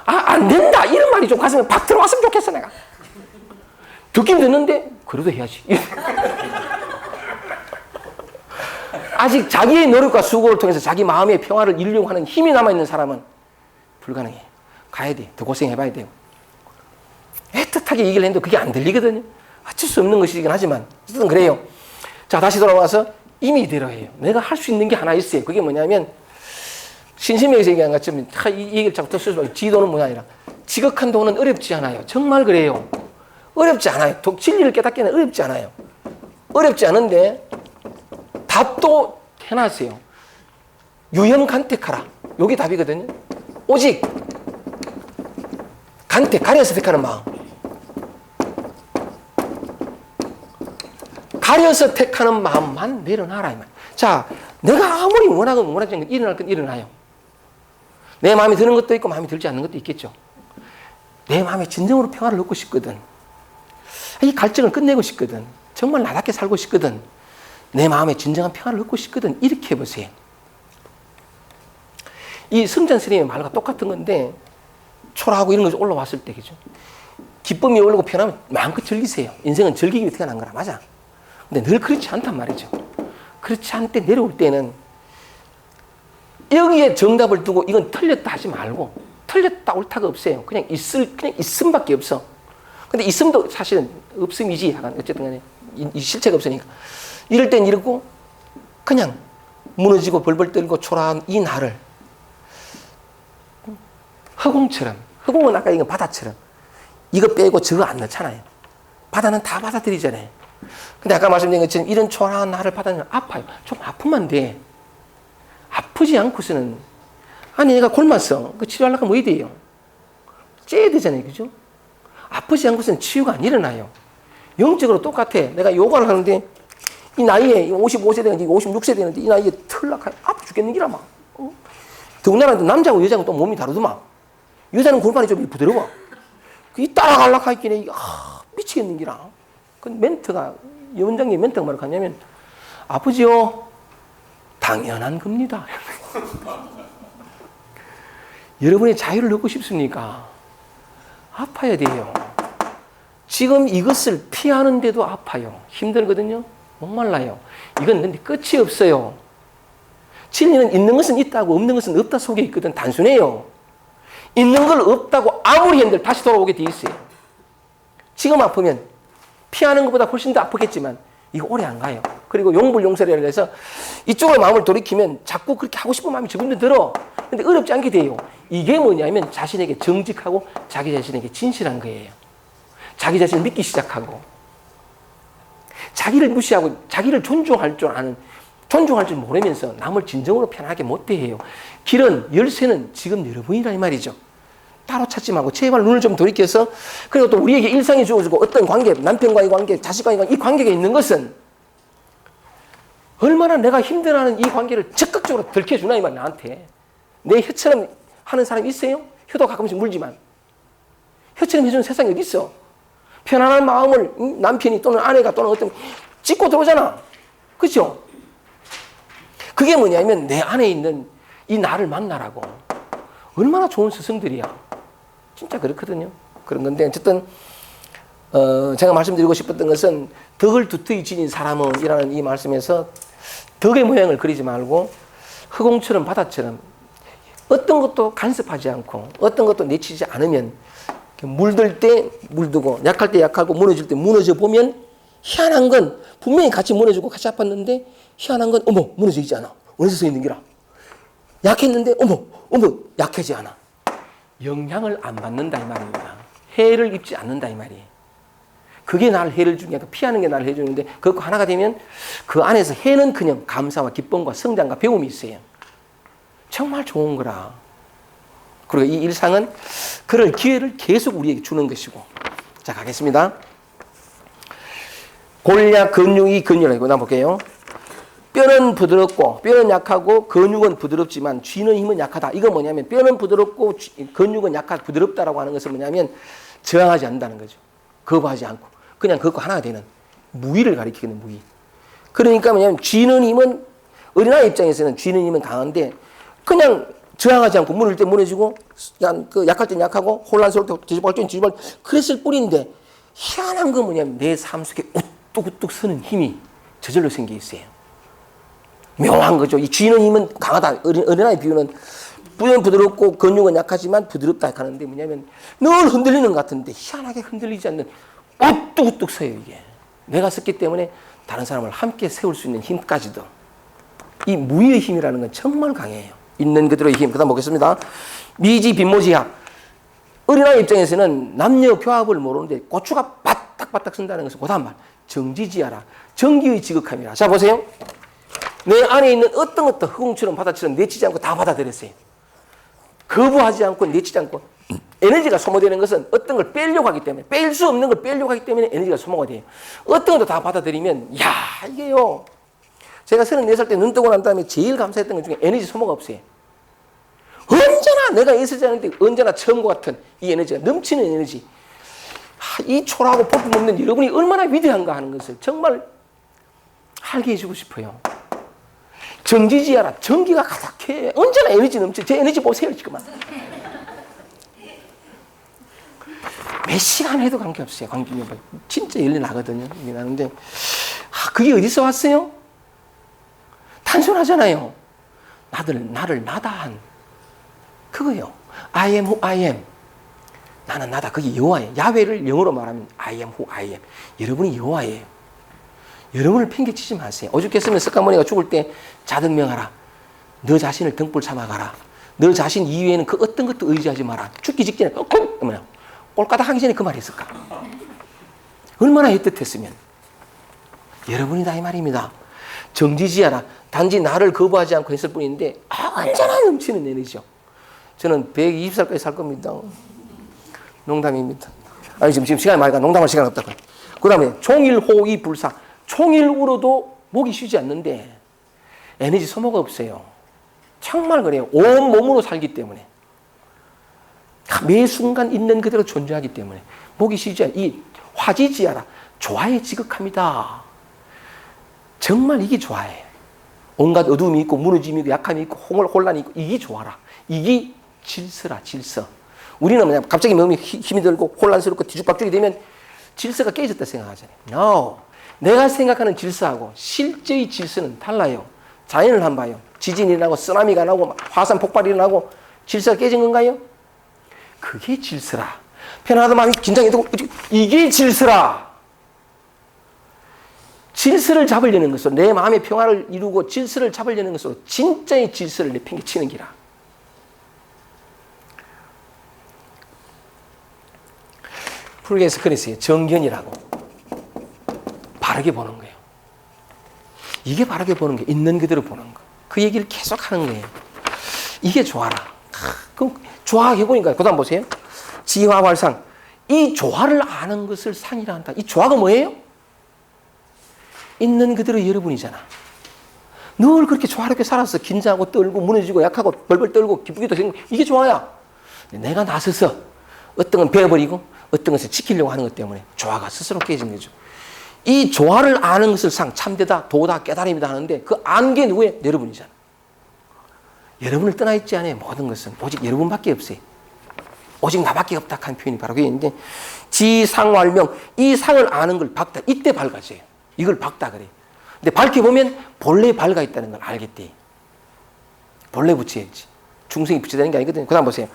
안 된다. 이런 말이 좀 가슴에 팍 들어왔으면 좋겠어 내가. 듣긴 듣는데 그래도 해야지. 아직 자기의 노력과 수고를 통해서 자기 마음의 평화를 이루려고 하는 힘이 남아있는 사람은 불가능해. 가야 돼. 더 고생해봐야 돼요. 애틋하게 얘기를 했는데 그게 안 들리거든요. 어쩔 수 없는 것이긴 하지만 어쨌든 그래요. 자, 다시 돌아와서 이미 이대로예요. 내가 할 수 있는 게 하나 있어요. 그게 뭐냐면 신심에서 얘기한 것처럼 이 얘기를 자꾸 더 쓰지 말고 지도는 뭐냐 아니라 지극한 도는 어렵지 않아요. 정말 그래요. 어렵지 않아요. 진리를 깨닫기는 어렵지 않아요. 어렵지 않은데 답도 해놨어요. 유형간택하라. 이게 답이거든요. 오직 간택, 가려서 택하는 마음. 가려서 택하는 마음만 내려놔라. 이 말. 자, 내가 아무리 원하지 않는 건 일어날 건 일어나요. 내 마음에 드는 것도 있고 마음에 들지 않는 것도 있겠죠. 내 마음에 진정으로 평화를 얻고 싶거든. 이 갈증을 끝내고 싶거든. 정말 나답게 살고 싶거든. 내 마음에 진정한 평화를 얻고 싶거든. 이렇게 해보세요. 이 성전 스님의 말과 똑같은 건데 초라하고 이런 것이 올라왔을 때 그죠. 기쁨이 오르고 편하면 마음껏 즐기세요. 인생은 즐기기 위해 태어난 거라 맞아. 근데 늘 그렇지 않단 말이죠. 그렇지 않을 때 내려올 때는 여기에 정답을 두고 이건 틀렸다 하지 말고 틀렸다 옳다가 없어요. 그냥 있음밖에 없어. 근데 있음도 사실은 없음이지. 약간 어쨌든 간에 이 실체가 없으니까. 이럴 땐 이러고 그냥 무너지고 벌벌 떨고 초라한 이 나를 허공처럼, 허공은 아까 이건 바다처럼 이거 빼고 저거 안 넣잖아요. 바다는 다 받아들이잖아요. 근데 아까 말씀드린 것처럼 이런 초라한 나를 받아들이면 아파요. 좀 아프면 돼. 아프지 않고서는 아니 내가 굶었어. 그 치료하려면 뭐 해야 돼요? 째야 되잖아요. 그죠? 아프지 않고서는 치유가 안 일어나요. 영적으로 똑같아. 내가 요가를 하는데 이 나이에 55세 되는데 56세 되는데 이 나이에 털락하니 아파 죽겠는 기라 막. 더군다나 남자하고 여자하고 또 몸이 다르더만. 여자는 골반이 좀 부드러워. 이 따라갈락 하기에 미치겠는 기라. 그 멘트가 원장님 멘트가 뭐라고 하냐면 아프지요? 당연한 겁니다. 여러분의 자유를 얻고 싶습니까? 아파야 돼요. 지금 이것을 피하는데도 아파요. 힘들거든요. 목말라요. 이건 근데 끝이 없어요. 진리는 있는 것은 있다고 없는 것은 없다 속에 있거든. 단순해요. 있는 걸 없다고 아무리 한들 다시 돌아오게 돼 있어요. 지금 아프면 피하는 것보다 훨씬 더 아프겠지만 이거 오래 안 가요. 그리고 용불용설이라 해서 이쪽으로 마음을 돌이키면 자꾸 그렇게 하고 싶은 마음이 조금 더 들어. 근데 어렵지 않게 돼요. 이게 뭐냐면 자신에게 정직하고 자기 자신에게 진실한 거예요. 자기 자신을 믿기 시작하고 자기를 무시하고 자기를 존중할 줄 아는 존중할 줄 모르면서 남을 진정으로 편하게 못 대해요. 길은 열쇠는 지금 여러분이라 이 말이죠. 따로 찾지 말고 제발 눈을 좀 돌이켜서 그리고 또 우리에게 일상이 주어지고 어떤 관계, 남편과의 관계, 자식과의 관계 이 관계가 있는 것은 얼마나 내가 힘들어하는 이 관계를 적극적으로 들켜주나 이 말 나한테. 내 혀처럼 하는 사람이 있어요? 혀도 가끔씩 물지만 혀처럼 해주는 세상에 어디 있어? 편안한 마음을 남편이 또는 아내가 또는 어떤 찢고 들어오잖아. 그렇죠? 그게 뭐냐면 내 안에 있는 이 나를 만나라고. 얼마나 좋은 스승들이야. 진짜 그렇거든요. 그런 건데 어쨌든 제가 말씀드리고 싶었던 것은 덕을 두터이 지닌 사람은 이라는 이 말씀에서 덕의 모양을 그리지 말고 허공처럼 바다처럼 어떤 것도 간섭하지 않고 어떤 것도 내치지 않으면 물들 때 물들고 약할 때 약하고 무너질 때 무너져 보면 희한한 건 분명히 같이 무너지고 같이 아팠는데 희한한 건 어머 무너져 있지 않아. 어디서 서 있는 기라. 약했는데 어머 약해지 않아. 영향을 안 받는다 이 말입니다. 해를 입지 않는다 이 말이에요. 그게 나를 해를 주니까 피하는 게 나를 해주는데 그거 하나가 되면 그 안에서 해는 그냥 감사와 기쁨과 성장과 배움이 있어요. 정말 좋은 거라. 그리고 이 일상은 그럴 기회를 계속 우리에게 주는 것이고. 자, 가겠습니다. 골약, 근육이 근육이라고 나 볼게요. 뼈는 부드럽고 뼈는 약하고 근육은 부드럽지만 쥐는 힘은 약하다. 이건 뭐냐면 뼈는 부드럽고 근육은 약하고 부드럽다라고 하는 것은 뭐냐면 저항하지 않는다는 거죠. 거부하지 않고 그냥 그것과 하나가 되는 무위를 가리키는 무위. 그러니까 뭐냐면 쥐는 힘은 어린아이 입장에서는 쥐는 힘은 강한데 그냥 저항하지 않고 무너질 때 무너지고 그 약할 땐 약하고 혼란스러울 때 뒤집어갈 땐 뒤집어갈 그랬을 뿐인데 희한한 건 뭐냐면 내 삶 속에 우뚝우뚝 서는 힘이 저절로 생겨 있어요. 묘한 거죠. 이 쥐는 힘은 강하다. 어린아이 비유는 뼈는 부드럽고 근육은 약하지만 부드럽다 하는데 뭐냐면 늘 흔들리는 것 같은데 희한하게 흔들리지 않는 우뚝우뚝 서요. 이게 내가 섰기 때문에 다른 사람을 함께 세울 수 있는 힘까지도 이 무의의 힘이라는 건 정말 강해요. 있는 그대로의 힘. 그 다음 보겠습니다. 미지 빈모지합. 어린아이 입장에서는 남녀 교합을 모르는데 고추가 바닥바닥 쓴다는 것은 그 다음 말 정지지하라. 정기의 지극함이라. 자 보세요. 내 안에 있는 어떤 흙웅처럼 바다처럼 내치지 않고 다 받아들였어요. 거부하지 않고 내치지 않고 에너지가 소모되는 것은 어떤 걸 빼려고 하기 때문에 뺄 수 없는 걸 빼려고 하기 때문에 에너지가 소모가 돼요. 어떤 것도 다 받아들이면 야 이게요. 제가 34살 때 눈 뜨고 난 다음에 제일 감사했던 것 중에 에너지 소모가 없어요. 언제나 내가 있었지 않은데 언제나 처음과 같은 이 에너지가 넘치는 에너지. 이 초라하고 볼품없는 여러분이 얼마나 위대한가 하는 것을 정말 알게 해주고 싶어요. 정지지하라. 전기가 가득해. 언제나 에너지 넘쳐. 제 에너지 보세요 지금. 몇 시간 해도 관계없어요. 관계없어요. 진짜 열리 나거든요. 열리 나는데 그게 어디서 왔어요? 단순하잖아요. 나를 나다 한 그거예요. I am who I am. 나는 나다. 그게 여호와예요. 야훼를 영어로 말하면 I am who I am. 여러분이 여호와예요. 여러분을 핑계치지 마세요. 오죽했으면 석가모니가 죽을 때 자등명하라. 너 자신을 등불 삼아가라. 너 자신 이외에는 그 어떤 것도 의지하지 마라. 죽기 직전에 꼴까닥 하기 전에 그 말이 했을까? 얼마나 애틋했으면. 여러분이다 이 말입니다. 정지지하라. 단지 나를 거부하지 않고 했을 뿐인데 언제나 넘치는 에너지죠. 저는 120살까지 살 겁니다. 농담입니다. 아니 지금 시간이 많으니까 농담할 시간 없다고. 그 다음에 종일호의 불사. 총일 울어도 목이 쉬지 않는데 에너지 소모가 없어요. 정말 그래요. 온 몸으로 살기 때문에. 매 순간 있는 그대로 존재하기 때문에 목이 쉬지 않아. 이 화지지하라. 조화에 지극합니다. 정말 이게 조화예요. 온갖 어두움이 있고 무너짐이 있고 약함이 있고 혼란이 있고 이게 조화라. 이게 질서라. 질서. 우리는 그냥 갑자기 몸이 힘이 들고 혼란스럽고 뒤죽박죽이 되면 질서가 깨졌다 생각하잖아요. No. 내가 생각하는 질서하고 실제의 질서는 달라요. 자연을 한번 봐요. 지진이 나고 쓰나미가 나고 화산 폭발이 나고 질서가 깨진 건가요? 그게 질서라. 편안하다 마음이 긴장이 되고 이게 질서라. 질서를 잡으려는 것으로 내 마음의 평화를 이루고 질서를 잡으려는 것으로 진짜의 질서를 내팽개치는 기라. 풀게에서 그랬어요. 정견이라고. 바르게 보는 거예요. 이게 바르게 보는 게 있는 그대로 보는 거. 그 얘기를 계속 하는 거예요. 이게 조화라. 그럼 조화해 보니까 그 다음 보세요. 지화활상. 이 조화를 아는 것을 상이라 한다. 이 조화가 뭐예요? 있는 그대로 여러분이잖아. 늘 그렇게 조화롭게 살았어. 긴장하고 떨고 무너지고 약하고 벌벌 떨고 기쁘기도 생기고 이게 조화야. 내가 나서서 어떤 건 베어버리고 어떤 것을 지키려고 하는 것 때문에 조화가 스스로 깨진 거죠. 이 조화를 아는 것을 상, 참되다, 도다, 깨달음이다 하는데 그 아는 게 누구예요? 여러분이잖아. 여러분을 떠나 있지 않아요. 모든 것은 오직 여러분밖에 없어요. 오직 나밖에 없다 하는 표현이 바로 그게 있는데 지상활명, 이 상을 아는 걸 밝다. 이때 밝아져요. 이걸 밝다 그래요. 근데 밝혀보면 본래 밝아 있다는 걸 알겠대. 본래 붙여야지. 중생이 붙여야 되는 게 아니거든요. 그 다음 보세요.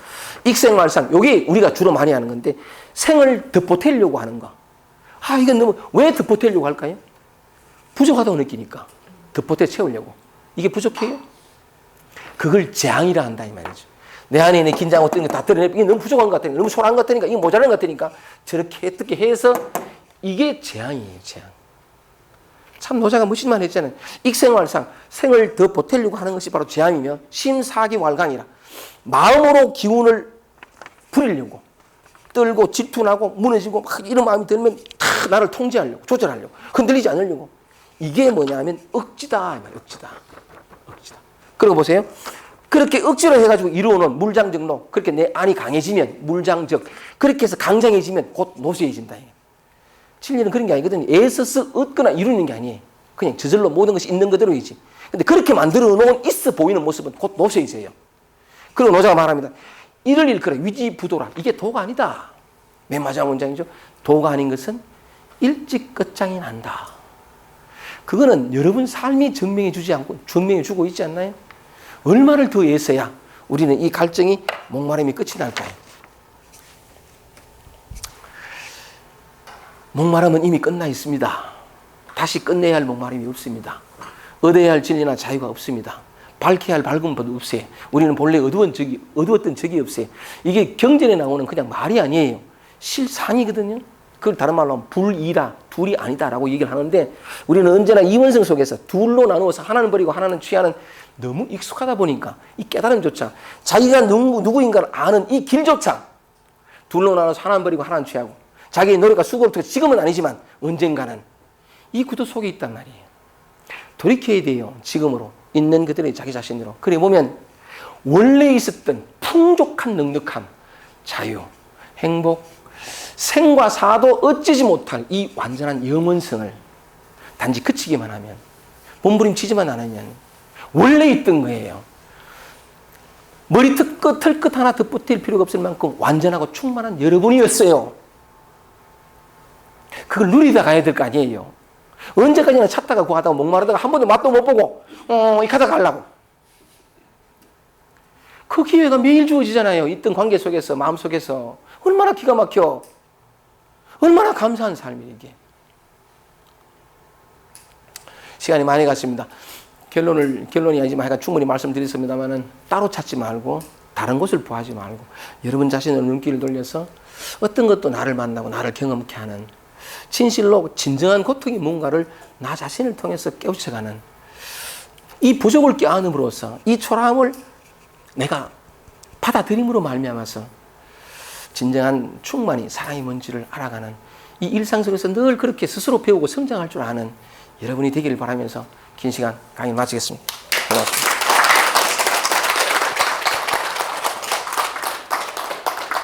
익생활상, 이게 우리가 주로 많이 하는 건데 생을 덮어태려고 하는 거. 이건 너무, 왜 덮어태려고 할까요? 부족하다고 느끼니까. 덮어태 채우려고. 이게 부족해요? 그걸 재앙이라 한다, 이 말이죠. 내 안에 있는 긴장하고 뜨는 거 다 드러내. 이게 너무 부족한 것 같으니까, 너무 소홀한 것 같으니까, 이게 모자란 것 같으니까, 저렇게 어떻게 해서 이게 재앙이에요, 재앙. 참 노자가 무슨 말 했잖아요. 익생활상 생을 더 보태려고 하는 것이 바로 재앙이며 심사기왈강이라. 마음으로 기운을 부리려고 떨고 질투나고 무너지고 막 이런 마음이 들면 다 나를 통제하려고 조절하려고 흔들리지 않으려고. 이게 뭐냐면 억지다. 억지다. 그리고 보세요. 그렇게 억지로 해가지고 이루어놓은 물장정로, 그렇게 내 안이 강해지면 물장적, 그렇게 해서 강장해지면 곧 노쇠해진다. 진리는 그런 게 아니거든요. 애써서 얻거나 이루는 게 아니에요. 그냥 저절로 모든 것이 있는 그대로이지. 근데 그렇게 만들어 놓은 있어 보이는 모습은 곧 노쇠해져요. 그리고 노자가 말합니다. 이를 일컬어 위지부도라. 이게 도가 아니다. 맨 마지막 문장이죠. 도가 아닌 것은 일찍 끝장이 난다. 그거는 여러분 삶이 증명해 주지 않고 증명해 주고 있지 않나요? 얼마를 더 애써야 우리는 이 갈증이 목마름이 끝이 날까요? 목마름은 이미 끝나 있습니다. 다시 끝내야 할 목마름이 없습니다. 얻어야 할 진리나 자유가 없습니다. 밝혀야 할 밝음도 없어요. 우리는 본래 어두웠던 적이 없어요. 이게 경전에 나오는 그냥 말이 아니에요. 실상이거든요. 그걸 다른 말로 하면 불이다, 둘이 아니다라고 얘기를 하는데 우리는 언제나 이원성 속에서 둘로 나누어서 하나는 버리고 하나는 취하는 너무 익숙하다 보니까 이 깨달음조차 자기가 누구인가를 아는 이 길조차 둘로 나눠서 하나는 버리고 하나는 취하고 자기의 노력과 수고를 통해 지금은 아니지만 언젠가는 이 구도 속에 있단 말이에요. 돌이켜야 돼요. 지금으로. 있는 그들의 자기 자신으로. 그래 보면 원래 있었던 풍족한 넉넉함, 자유, 행복, 생과 사도 어찌지 못할 이 완전한 영원성을 단지 그치기만 하면, 몸부림치지만 않으면 원래 있던 거예요. 머리끝 털끝 하나 덧붙일 필요가 없을 만큼 완전하고 충만한 여러분이었어요. 그걸 누리다 가야 될 거 아니에요. 언제까지나 찾다가 구하다가 목마르다가 한 번도 맛도 못 보고 이 가다 가려고. 그 기회가 매일 주어지잖아요. 있던 관계 속에서, 마음 속에서. 얼마나 기가 막혀. 얼마나 감사한 삶이에요, 이게. 시간이 많이 갔습니다. 결론이 아니지만 하여간 충분히 말씀드렸습니다만은 따로 찾지 말고 다른 곳을 구하지 말고 여러분 자신의 눈길을 돌려서 어떤 것도 나를 만나고 나를 경험케 하는 진실로 진정한 고통이 뭔가를 나 자신을 통해서 깨우쳐가는 이 부족을 껴안음으로써 이 초라함을 내가 받아들임으로 말미암아서 진정한 충만히 사랑이 뭔지를 알아가는 이 일상 속에서 늘 그렇게 스스로 배우고 성장할 줄 아는 여러분이 되기를 바라면서 긴 시간 강의 마치겠습니다.